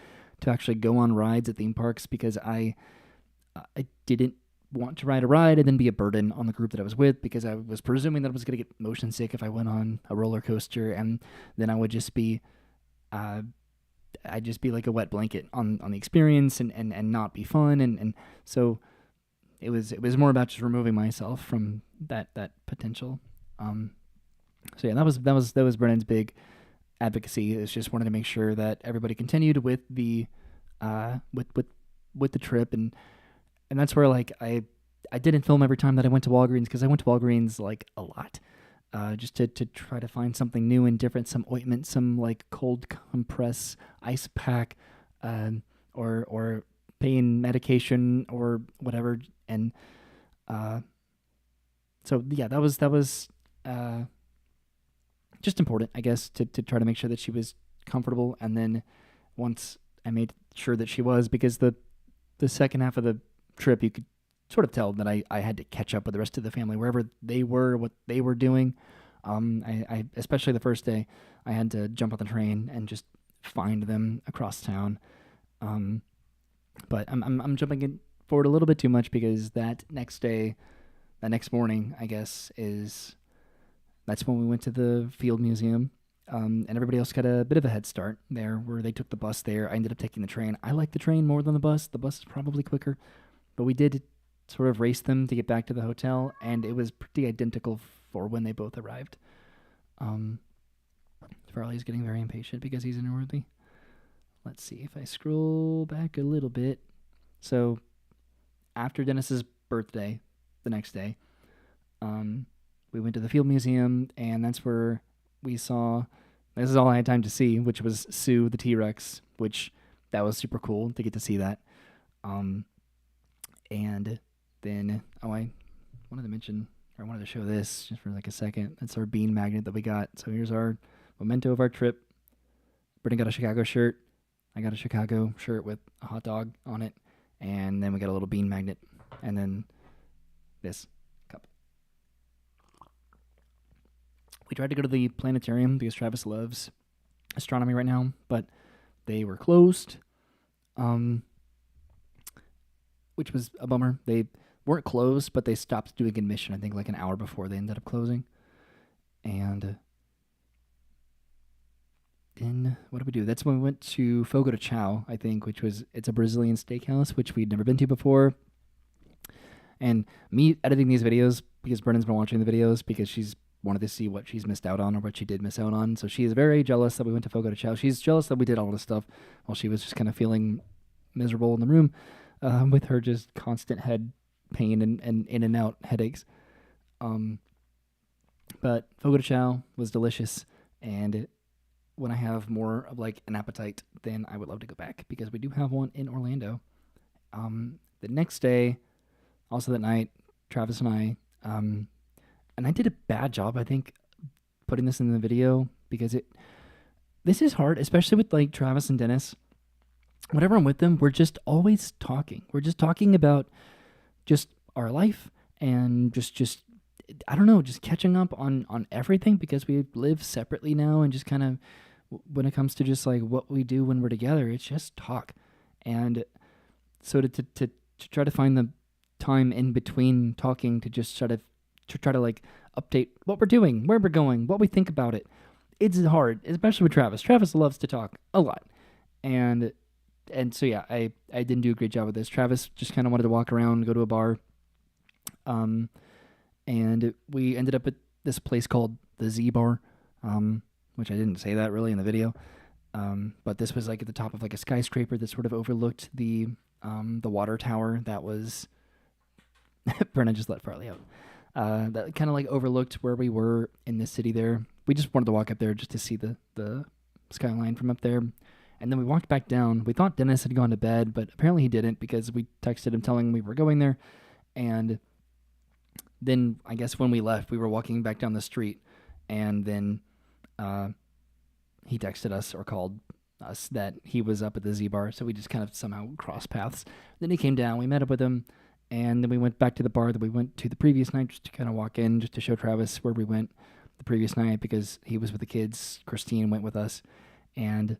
to actually go on rides at theme parks, because I didn't want to ride a ride and then be a burden on the group that I was with, because I was presuming that I was going to get motion sick if I went on a roller coaster, and then I would just be I'd just be like a wet blanket on the experience, and not be fun, and so it was more about just removing myself from that potential. So yeah, that was Brennan's big advocacy, is just wanted to make sure that everybody continued with the with the trip, and that's where like I didn't film every time that I went to Walgreens, because I went to Walgreens like a lot, just to try to find something new and different, some ointment, some like cold compress, ice pack, or pain medication or whatever, and so yeah, that was just important, I guess, to try to make sure that she was comfortable. And then once I made sure that she was, because the second half of the trip, you could sort of tell that I had to catch up with the rest of the family wherever they were, what they were doing. I especially the first day, I had to jump on the train and just find them across town. But I'm jumping forward a little bit too much, because that next morning, I guess, that's when we went to the Field Museum. And everybody else got a bit of a head start there, where they took the bus there. I ended up taking the train. I like the train more than the bus. The bus is probably quicker, but we did sort of race them to get back to the hotel, and it was pretty identical for when they both arrived. Farley's getting very impatient because he's in Worthy. Let's see if I scroll back a little bit. So after Dennis's birthday, the next day, we went to the Field Museum, and that's where we saw, this is all I had time to see, which was Sue the T-Rex, which that was super cool to get to see that. And then, I wanted to mention, or I wanted to show this just for like a second. That's our bean magnet that we got. So here's our memento of our trip. Brittany got a Chicago shirt. I got a Chicago shirt with a hot dog on it. And then we got a little bean magnet. And then this cup. We tried to go to the planetarium because Travis loves astronomy right now, but they were closed, which was a bummer. They weren't closed, but they stopped doing admission, I think, like an hour before they ended up closing. And then what did we do? That's when we went to Fogo de Chao, I think, it's a Brazilian steakhouse, which we'd never been to before. And me editing these videos, because Brennan's been watching the videos, because she's wanted to see what she's missed out on, or what she did miss out on. So she is very jealous that we went to Fogo de Chao. She's jealous that we did all this stuff while she was just kind of feeling miserable in the room, with her just constant head pain and in and out headaches. But Fogo de Chao was delicious, and when I have more of like an appetite, then I would love to go back, because we do have one in Orlando. The next day, also that night, Travis and I, and I did a bad job, I think, putting this in the video, because this is hard, especially with like Travis and Dennis. Whenever I'm with them, we're just always talking. We're just talking about just our life, and just I don't know, just catching up on everything, because we live separately now, and just kind of, when it comes to just like what we do when we're together, it's just talk. And so to try to find the time in between talking to just try to like update what we're doing, where we're going, what we think about it. It's hard, especially with Travis. Travis loves to talk a lot. And so yeah, I didn't do a great job with this. Travis just kind of wanted to walk around, go to a bar. And we ended up at this place called the Z Bar, which I didn't say that really in the video. But this was like at the top of like a skyscraper that sort of overlooked the water tower that was Brennan just let Farley out. That kind of like overlooked where we were in the city there. We just wanted to walk up there just to see the skyline from up there. And then we walked back down. We thought Dennis had gone to bed, but apparently he didn't, because we texted him telling him we were going there. And then I guess when we left, we were walking back down the street, and then he texted us or called us that he was up at the Z Bar, so we just kind of somehow crossed paths. Then he came down, we met up with him, and then we went back to the bar that we went to the previous night just to kind of walk in, just to show Travis where we went the previous night because he was with the kids. Christine went with us, and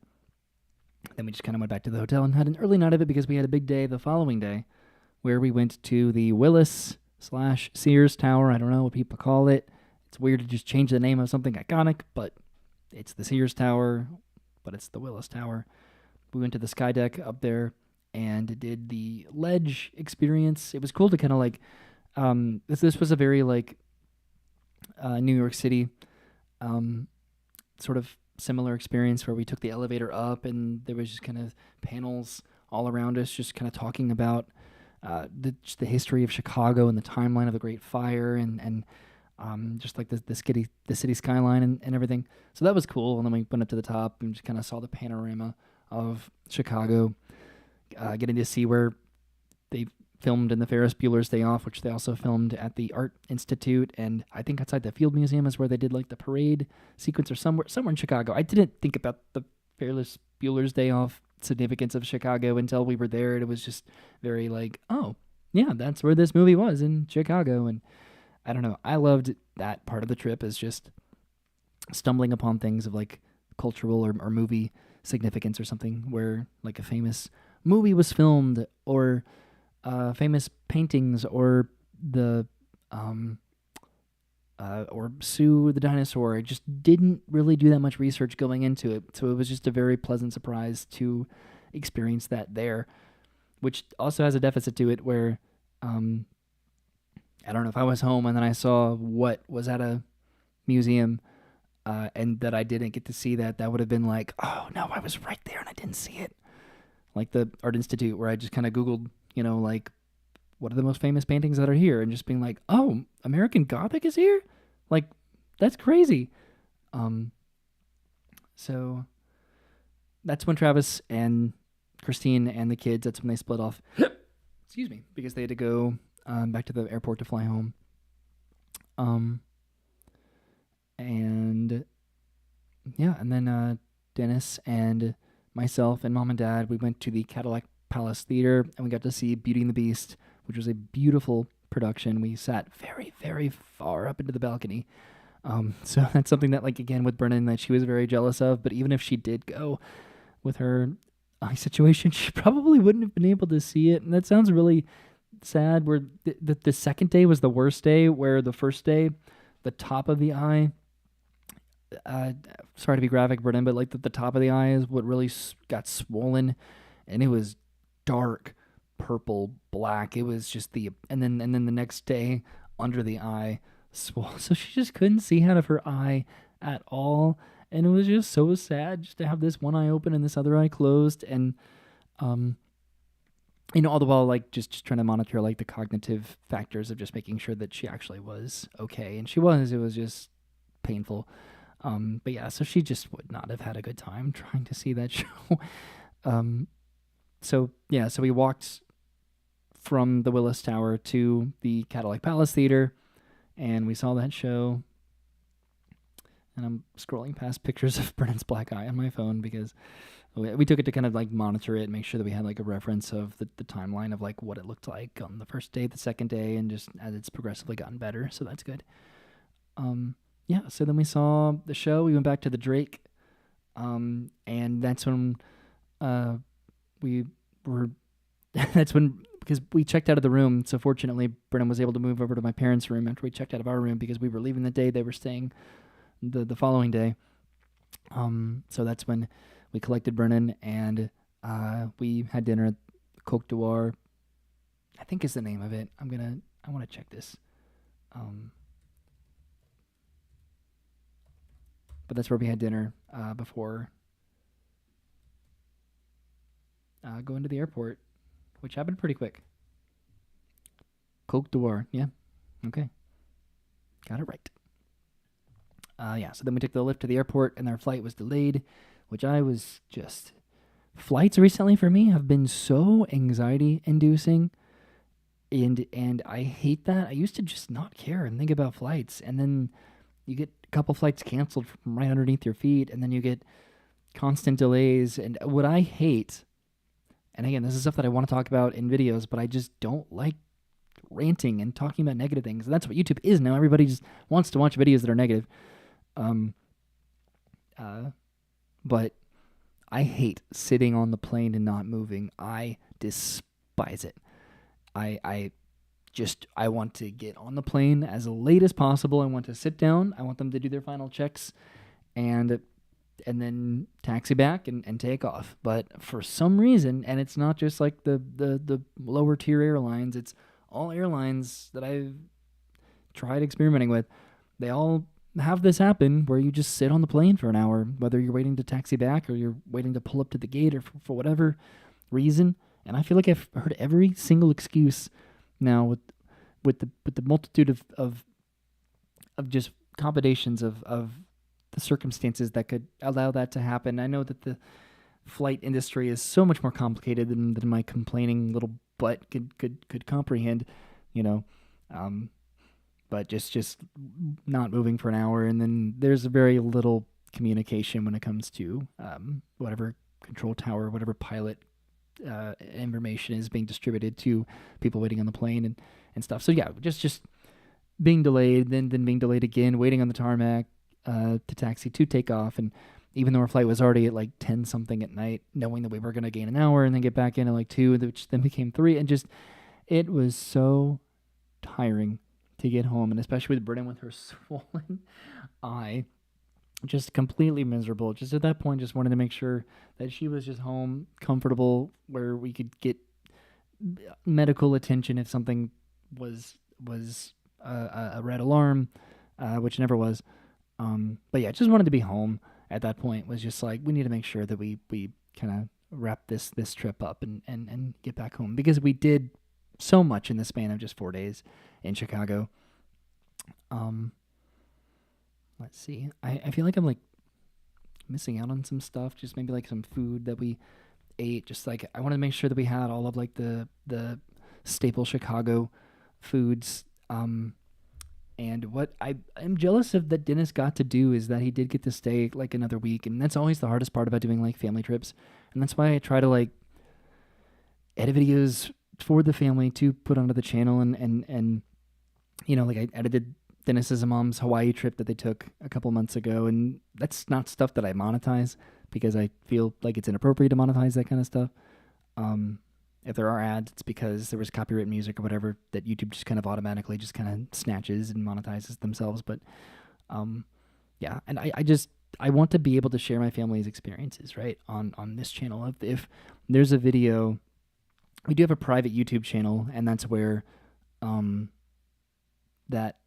then we just kind of went back to the hotel and had an early night of it because we had a big day the following day where we went to the Willis slash Sears Tower. I don't know what people call it. It's weird to just change the name of something iconic, but it's the Sears Tower, but it's the Willis Tower. We went to the Sky Deck up there and did the ledge experience. It was cool to kind of like, this was a very like New York City sort of similar experience where we took the elevator up and there was just kind of panels all around us just kind of talking about just the history of Chicago and the timeline of the Great Fire and just like the city skyline and everything. So that was cool. And then we went up to the top and just kind of saw the panorama of Chicago, getting to see where they filmed in the Ferris Bueller's Day Off, which they also filmed at the Art Institute. And I think outside the Field Museum is where they did like the parade sequence or somewhere in Chicago. I didn't think about the Ferris Bueller's Day Off significance of Chicago until we were there. It was just very like, oh, yeah, that's where this movie was, in Chicago. And I don't know. I loved that part of the trip, is just stumbling upon things of like cultural or movie significance or something where like a famous movie was filmed, or famous paintings, or the or Sue the dinosaur. I just didn't really do that much research going into it, so it was just a very pleasant surprise to experience that there, which also has a deficit to it where I don't know, if I was home and then I saw what was at a museum and that I didn't get to see that would have been like, oh no, I was right there and I didn't see it. Like the Art Institute, where I just kind of Googled, like, what are the most famous paintings that are here? And just being like, oh, American Gothic is here? Like, that's crazy. So that's when Travis and Christine and the kids, that's when they split off. Excuse me, because they had to go back to the airport to fly home. And yeah, and then Dennis and myself and Mom and Dad, we went to the Cadillac Palace Theater and we got to see Beauty and the Beast, which was a beautiful production. We sat very, very far up into the balcony. So that's something that, like, again, with Brennan, that she was very jealous of. But even if she did go with her eye situation, she probably wouldn't have been able to see it. And that sounds really sad, where the second day was the worst day, where the first day, the top of the eye, sorry to be graphic, Brennan, but like the top of the eye is what really got swollen, and it was dark purple, black. It was just and then the next day, under the eye, swollen. So she just couldn't see out of her eye at all, and it was just so sad just to have this one eye open and this other eye closed, and all the while, like, just trying to monitor, like, the cognitive factors of just making sure that she actually was okay. And she was. It was just painful. But yeah, so she just would not have had a good time trying to see that show. So we walked from the Willis Tower to the Cadillac Palace Theater, and we saw that show. And I'm scrolling past pictures of Brennan's black eye on my phone because we took it to kind of like monitor it, make sure that we had like a reference of the timeline of like what it looked like on the first day, the second day, and just as it's progressively gotten better. So that's good. Yeah, so then we saw the show. We went back to the Drake, and that's when we were. That's when, because we checked out of the room. So fortunately, Brennan was able to move over to my parents' room after we checked out of our room because we were leaving the day they were staying the following day. So that's when we collected Brennan, and we had dinner at Coq d'Or, I think is the name of it. I want to check this. But that's where we had dinner before going to the airport, which happened pretty quick. Coq d'Or, yeah. Okay. Got it right. So then we took the lift to the airport, and our flight was delayed, which I was just... Flights recently for me have been so anxiety-inducing, and I hate that. I used to just not care and think about flights, and then you get a couple flights canceled from right underneath your feet, and then you get constant delays. And what I hate, and again, this is stuff that I want to talk about in videos, but I just don't like ranting and talking about negative things. And that's what YouTube is now. Everybody just wants to watch videos that are negative. Um, but I hate sitting on the plane and not moving. I despise it. I want to get on the plane as late as possible. I want to sit down. I want them to do their final checks and then taxi back and take off. But for some reason, and it's not just like the lower tier airlines, it's all airlines that I've tried experimenting with, they all have this happen where you just sit on the plane for an hour, whether you're waiting to taxi back or you're waiting to pull up to the gate or for whatever reason. And I feel like I've heard every single excuse now with the multitude of just combinations of the circumstances that could allow that to happen. I know that the flight industry is so much more complicated than my complaining little butt could comprehend, you know. But just not moving for an hour, and then there's very little communication when it comes to whatever control tower, whatever pilot information is being distributed to people waiting on the plane and stuff. So yeah, just being delayed, then being delayed again, waiting on the tarmac to taxi to take off, and even though our flight was already at like 10 something at night, knowing that we were going to gain an hour and then get back in at like 2, which then became 3, and just it was so tiring to get home, and especially with Brennan with her swollen eye, just completely miserable. Just at that point, just wanted to make sure that she was just home, comfortable, where we could get medical attention if something was a red alarm, which never was. But yeah, just wanted to be home at that point. Was just like, we need to make sure that we kind of wrap this trip up and get back home, because we did so much in the span of just 4 days in Chicago. Let's see. I feel like I'm like missing out on some stuff. Just maybe like some food that we ate. Just like I wanted to make sure that we had all of like the staple Chicago foods. And what I am jealous of that Dennis got to do is that he did get to stay like another week, and that's always the hardest part about doing like family trips. And that's why I try to like edit videos for the family to put onto the channel, and you know, like I edited Dennis's mom's Hawaii trip that they took a couple months ago, and that's not stuff that I monetize because I feel like it's inappropriate to monetize that kind of stuff. If there are ads, it's because there was copyright music or whatever that YouTube just kind of automatically just kind of snatches and monetizes themselves. But yeah, and I want to be able to share my family's experiences, right, on this channel. If there's a video, we do have a private YouTube channel, and that's where that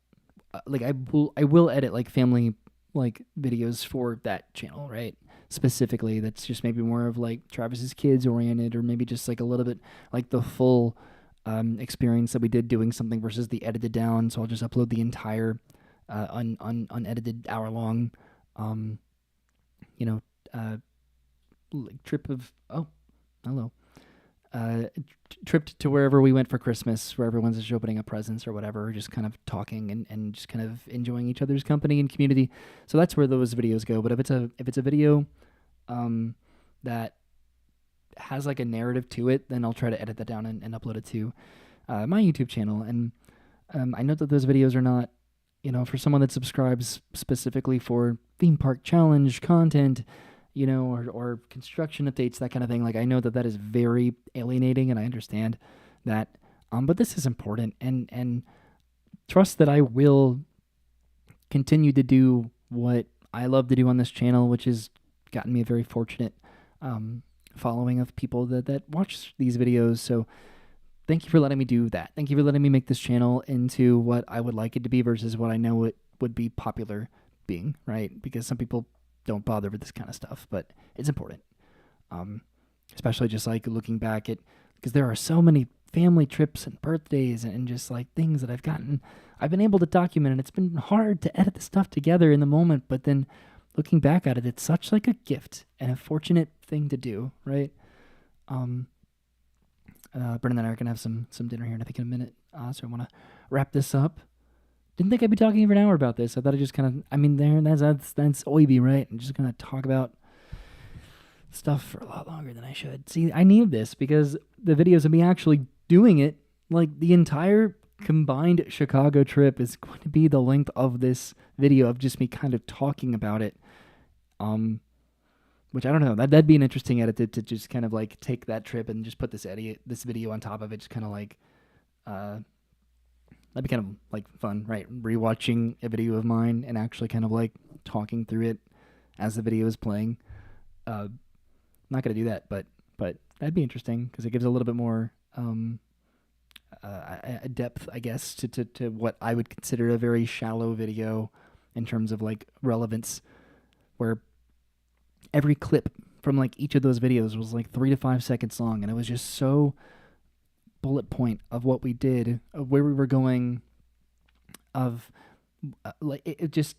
like I will edit like family like videos for that channel, right? Specifically, that's just maybe more of like Travis's kids oriented, or maybe just like a little bit like the full experience that we did doing something versus the edited down. So I'll just upload the entire unedited hour long trip of trip to wherever we went for Christmas, where everyone's just opening up presents or whatever, just kind of talking and just kind of enjoying each other's company and community. So that's where those videos go. But if it's a video that has like a narrative to it, then I'll try to edit that down and upload it to my YouTube channel. And I know that those videos are not, for someone that subscribes specifically for theme park challenge content, or construction updates, that kind of thing. Like, I know that is very alienating, and I understand that. But this is important, and trust that I will continue to do what I love to do on this channel, which has gotten me a very fortunate following of people that watch these videos. So thank you for letting me do that. Thank you for letting me make this channel into what I would like it to be versus what I know it would be popular being, right? Because some people don't bother with this kind of stuff, but it's important. Especially just like looking back at, because there are so many family trips and birthdays and just like things that I've been able to document, and it's been hard to edit the stuff together in the moment, but then looking back at it, it's such like a gift and a fortunate thing to do, right? Brendan and I are gonna have some dinner here, I think, in a minute. So I want to wrap this up. Didn't think I'd be talking for an hour about this. I thought I just kind of, that's Oiby, right? I'm just gonna talk about stuff for a lot longer than I should. See, I need this because the videos of me actually doing it, like the entire combined Chicago trip is going to be the length of this video of just me kind of talking about it. Which I don't know. That'd be an interesting edit to just kind of like take that trip and just put this video on top of it. Just kind of like, that'd be kind of like fun, right? Rewatching a video of mine and actually kind of like talking through it as the video is playing. Not gonna do that, but that'd be interesting because it gives a little bit more a depth, I guess, to what I would consider a very shallow video in terms of like relevance, where every clip from like each of those videos was like 3 to 5 seconds long, and it was just so bullet point of what we did, of where we were going, of like it just,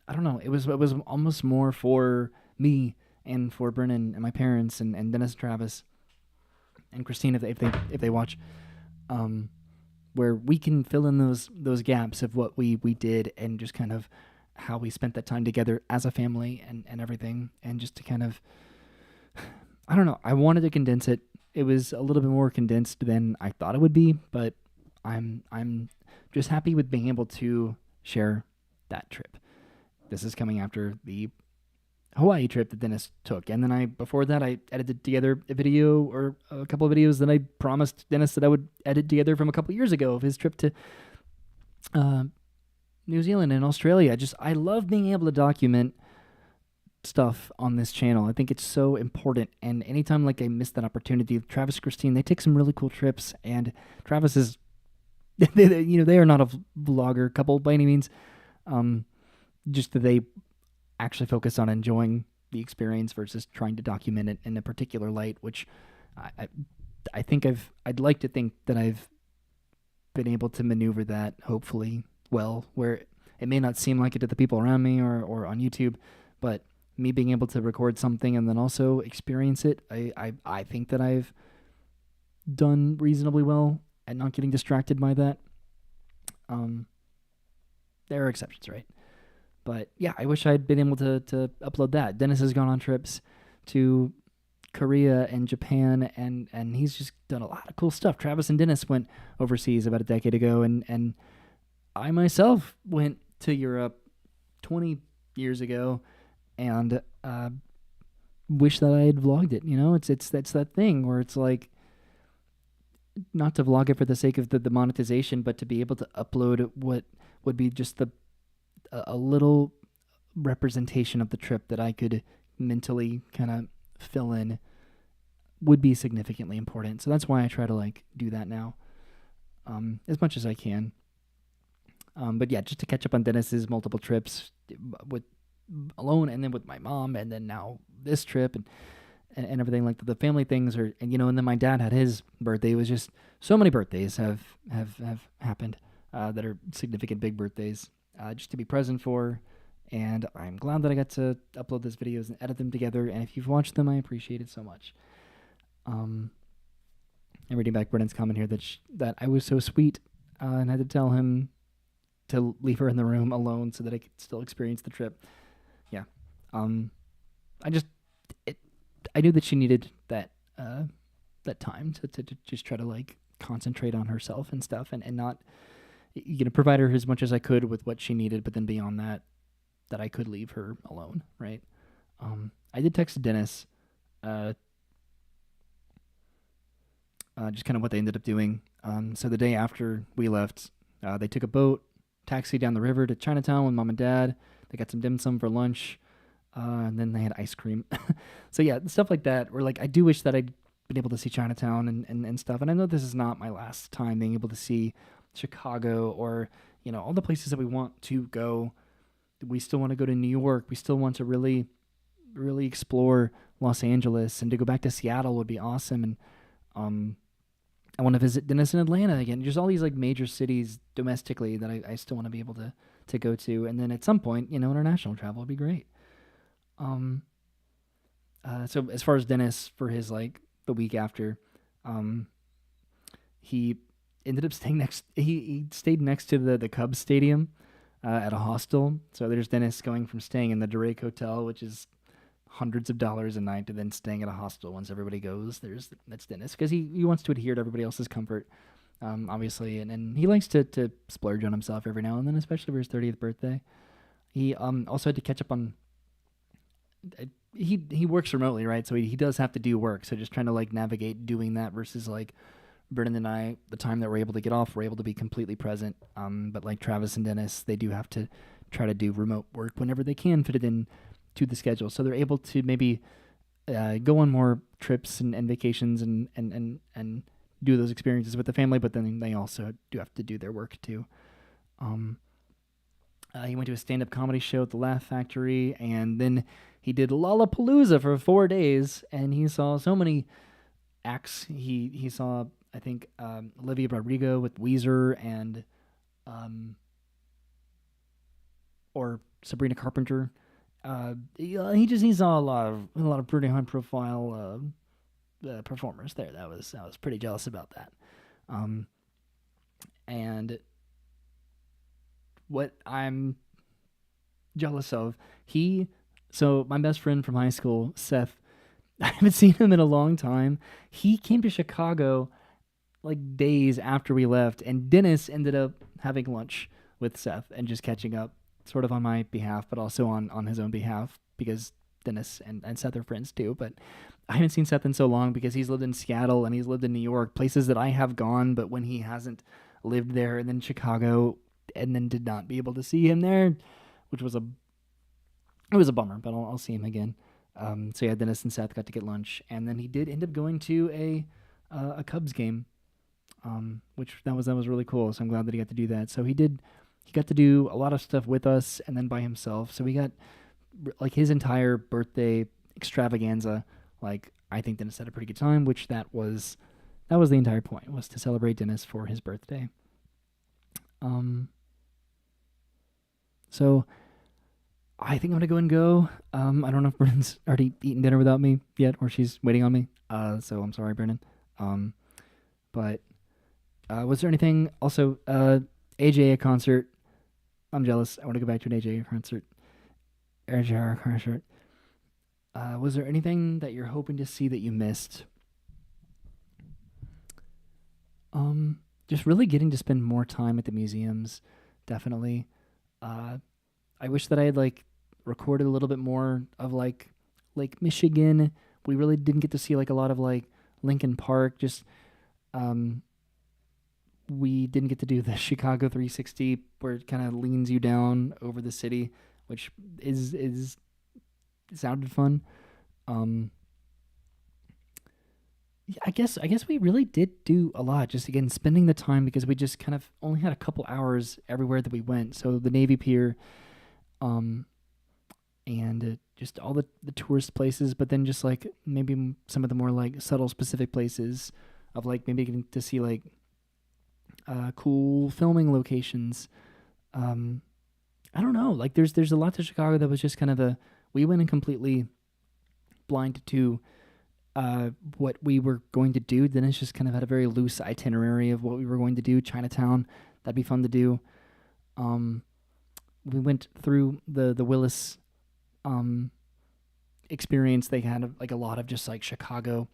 I don't know. It was almost more for me and for Brennan and my parents and Dennis and Travis and Christine if they watch, where we can fill in those gaps of what we did and just kind of how we spent that time together as a family and everything, and just to kind of, I don't know. I wanted to condense it. It was a little bit more condensed than I thought it would be, but I'm just happy with being able to share that trip. This is coming after the Hawaii trip that Dennis took, and then before that I edited together a video or a couple of videos that I promised Dennis that I would edit together from a couple of years ago of his trip to New Zealand and Australia. I love being able to document stuff on this channel. I think it's so important, and anytime like I miss that opportunity, Travis and Christine, they take some really cool trips, and Travis is they are not a vlogger couple by any means, just that they actually focus on enjoying the experience versus trying to document it in a particular light, which I think I'd like to think that I've been able to maneuver that hopefully well, where it may not seem like it to the people around me or on YouTube, but me being able to record something and then also experience it, I think that I've done reasonably well at not getting distracted by that. There are exceptions, right? But yeah, I wish I'd been able to upload that. Dennis has gone on trips to Korea and Japan, and he's just done a lot of cool stuff. Travis and Dennis went overseas about a decade ago, and I myself went to Europe 20 years ago, and wish that I had vlogged it. It's that thing where it's like, not to vlog it for the sake of the monetization, but to be able to upload what would be just a little representation of the trip that I could mentally kind of fill in would be significantly important. So that's why I try to like do that now, as much as I can. But yeah, just to catch up on Dennis's multiple trips with alone, and then with my mom, and then now this trip and everything, like the family things are, and then my dad had his birthday. It was just so many birthdays have happened that are significant big birthdays, just to be present for. And I'm glad that I got to upload those videos and edit them together. And if you've watched them, I appreciate it so much. I'm reading back Brennan's comment here that I was so sweet and had to tell him to leave her in the room alone so that I could still experience the trip. Yeah. I knew that she needed that time to just try to like concentrate on herself and stuff, and not provide her as much as I could with what she needed, but then beyond that I could leave her alone, right? I did text Dennis just kind of what they ended up doing. So the day after we left, they took a boat, taxi down the river to Chinatown with mom and dad. They got some dim sum for lunch, and then they had ice cream. So yeah, stuff like that, where like I do wish that I'd been able to see Chinatown and stuff. And I know this is not my last time being able to see Chicago or all the places that we want to go. We still want to go to New York. We still want to really, really explore Los Angeles, and to go back to Seattle would be awesome. And I want to visit Dennis in Atlanta again. Just all these like major cities domestically that I still want to be able to go to. And then at some point, international travel would be great. So as far as Dennis, for his like the week after, he ended up staying he stayed next to the Cubs stadium at a hostel. So there's Dennis going from staying in the Drake Hotel, which is hundreds of dollars a night and then staying at a hostel once everybody goes. That's Dennis because he wants to adhere to everybody else's comfort, obviously, and he likes to splurge on himself every now and then, especially for his 30th birthday. He also had to catch up on. He works remotely, right? So he does have to do work. So just trying to like navigate doing that versus like Brennan and I, the time that we're able to get off, we're able to be completely present. But like Travis and Dennis, they do have to try to do remote work whenever they can fit it in to the schedule. So they're able to maybe go on more trips and vacations and do those experiences with the family, but then they also do have to do their work too. Um, he went to a stand-up comedy show at the Laugh Factory, and then he did Lollapalooza for 4 days, and he saw so many acts. He saw, I think, Olivia Rodrigo with Weezer and or Sabrina Carpenter. He saw a lot of pretty high profile performers there. I was pretty jealous about that. And what I'm jealous of, so my best friend from high school, Seth, I haven't seen him in a long time. He came to Chicago like days after we left, and Dennis ended up having lunch with Seth and just catching up, sort of on my behalf, but also on his own behalf, because Dennis and Seth are friends too. But I haven't seen Seth in so long because he's lived in Seattle and he's lived in New York, places that I have gone, but when he hasn't lived there, and then Chicago, and then did not be able to see him there, which was it was a bummer, but I'll see him again. So yeah, Dennis and Seth got to get lunch, and then he did end up going to a Cubs game, which that was really cool. So I'm glad that he got to do that. So he got to do a lot of stuff with us and then by himself. So we got like his entire birthday extravaganza. Like I think Dennis had a pretty good time, which that was the entire point, was to celebrate Dennis for his birthday. So I think I'm gonna go and go. I don't know if Brennan's already eaten dinner without me yet, or she's waiting on me. So I'm sorry, Brennan. But was there anything also? AJ concert. I'm jealous. I want to go back to an AJ concert. AJ concert. Was there anything that you're hoping to see that you missed? Just really getting to spend more time at the museums, definitely. I wish that I had like recorded a little bit more of like Lake Michigan. We really didn't get to see like a lot of like Lincoln Park. Just we didn't get to do the Chicago 360 where it kind of leans you down over the city, which is sounded fun. I guess we really did do a lot. Just again spending the time because we just kind of only had a couple hours everywhere that we went. So the Navy Pier, and just all the tourist places, but then just like maybe some of the more like subtle specific places of like maybe getting to see like cool filming locations. I don't know. Like there's a lot to Chicago that was just kind of we went in completely blind to what we were going to do. Then it's just kind of had a very loose itinerary of what we were going to do. Chinatown, that'd be fun to do. We went through the Willis experience. They had like a lot of just like Chicago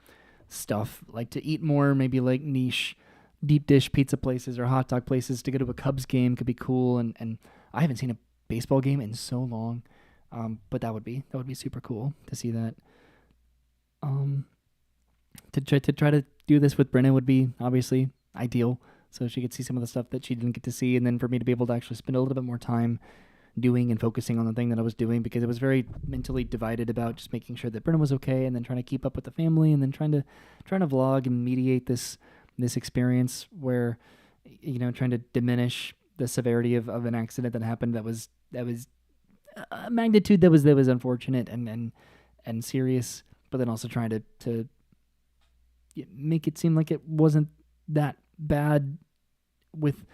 stuff, like to eat more, maybe like niche deep dish pizza places or hot dog places. To go to a Cubs game could be cool, and I haven't seen a baseball game in so long, but that would be super cool to see that. To try to do this with Brennan would be obviously ideal, so she could see some of the stuff that she didn't get to see, and then for me to be able to actually spend a little bit more time doing and focusing on the thing that I was doing, because it was very mentally divided about just making sure that Brennan was okay, and then trying to keep up with the family, and then trying to vlog and mediate this experience where, you know, trying to diminish the severity of an accident that happened that was a magnitude that was unfortunate and serious, but then also trying to make it seem like it wasn't that bad, with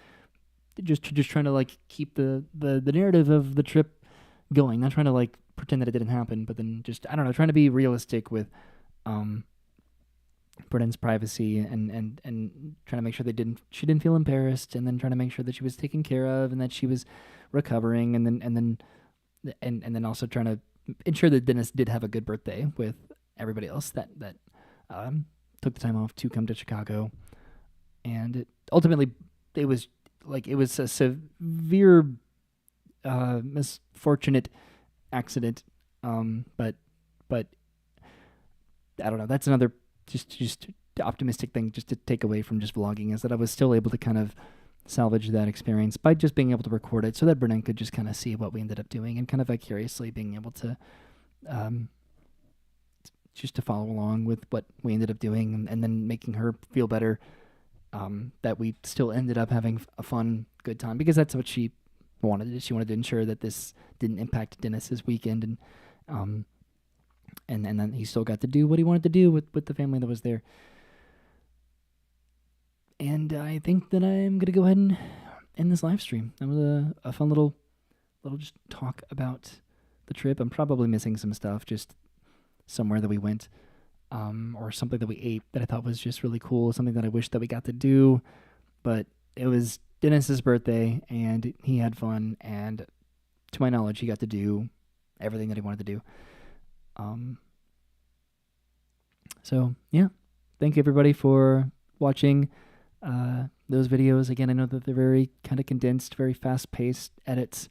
just trying to like keep the narrative of the trip going, not trying to like pretend that it didn't happen, but then just, I don't know, trying to be realistic with Brennan's privacy and trying to make sure she didn't feel embarrassed, and then trying to make sure that she was taken care of and that she was recovering, and then also trying to ensure that Dennis did have a good birthday with everybody else that took the time off to come to Chicago. And ultimately, it was a severe, misfortunate accident. But I don't know. That's another just optimistic thing just to take away from just vlogging, is that I was still able to kind of salvage that experience by just being able to record it so that Brennan could just kind of see what we ended up doing and kind of vicariously being able to just to follow along with what we ended up doing, and then making her feel better, that we still ended up having a fun, good time, because that's what she wanted. She wanted to ensure that this didn't impact Dennis's weekend, and then he still got to do what he wanted to do with the family that was there. And I think that I'm going to go ahead and end this live stream. That was a fun little just talk about the trip. I'm probably missing some stuff, just somewhere that we went, or something that we ate that I thought was just really cool, something that I wish that we got to do. But it was Dennis's birthday, and he had fun, and to my knowledge, he got to do everything that he wanted to do. So, yeah. Thank you, everybody, for watching those videos. Again, I know that they're very kind of condensed, very fast-paced edits,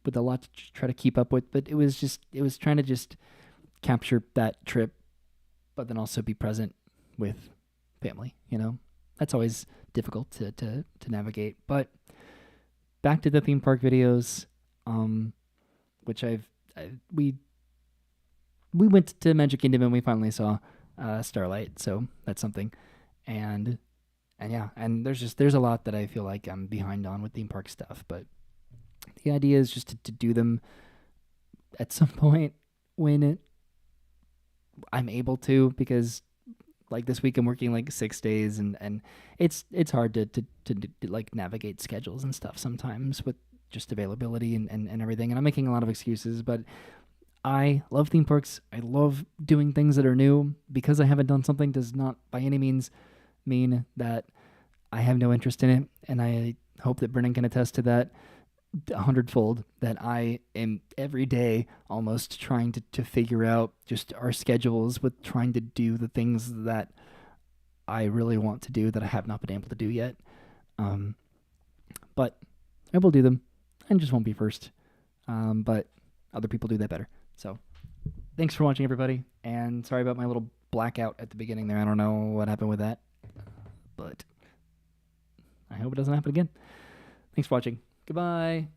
with a lot to try to keep up with, but it was trying to just capture that trip, but then also be present with family, That's always difficult to navigate. But back to the theme park videos, which we went to Magic Kingdom and we finally saw Starlight, so that's something. And yeah, and there's a lot that I feel like I'm behind on with theme park stuff, but the idea is just to do them at some point when I'm able to, because like this week I'm working like 6 days, and it's hard to like navigate schedules and stuff sometimes with just availability and everything. And I'm making a lot of excuses, but I love theme parks. I love doing things that are new. Because I haven't done something does not by any means mean that I have no interest in it. And I hope that Brennan can attest to that 100-fold, that I am every day almost trying to figure out just our schedules with trying to do the things that I really want to do that I have not been able to do yet. But I will do them. I just won't be first. But other people do that better. So thanks for watching, everybody. And sorry about my little blackout at the beginning there. I don't know what happened with that, but I hope it doesn't happen again. Thanks for watching. Goodbye.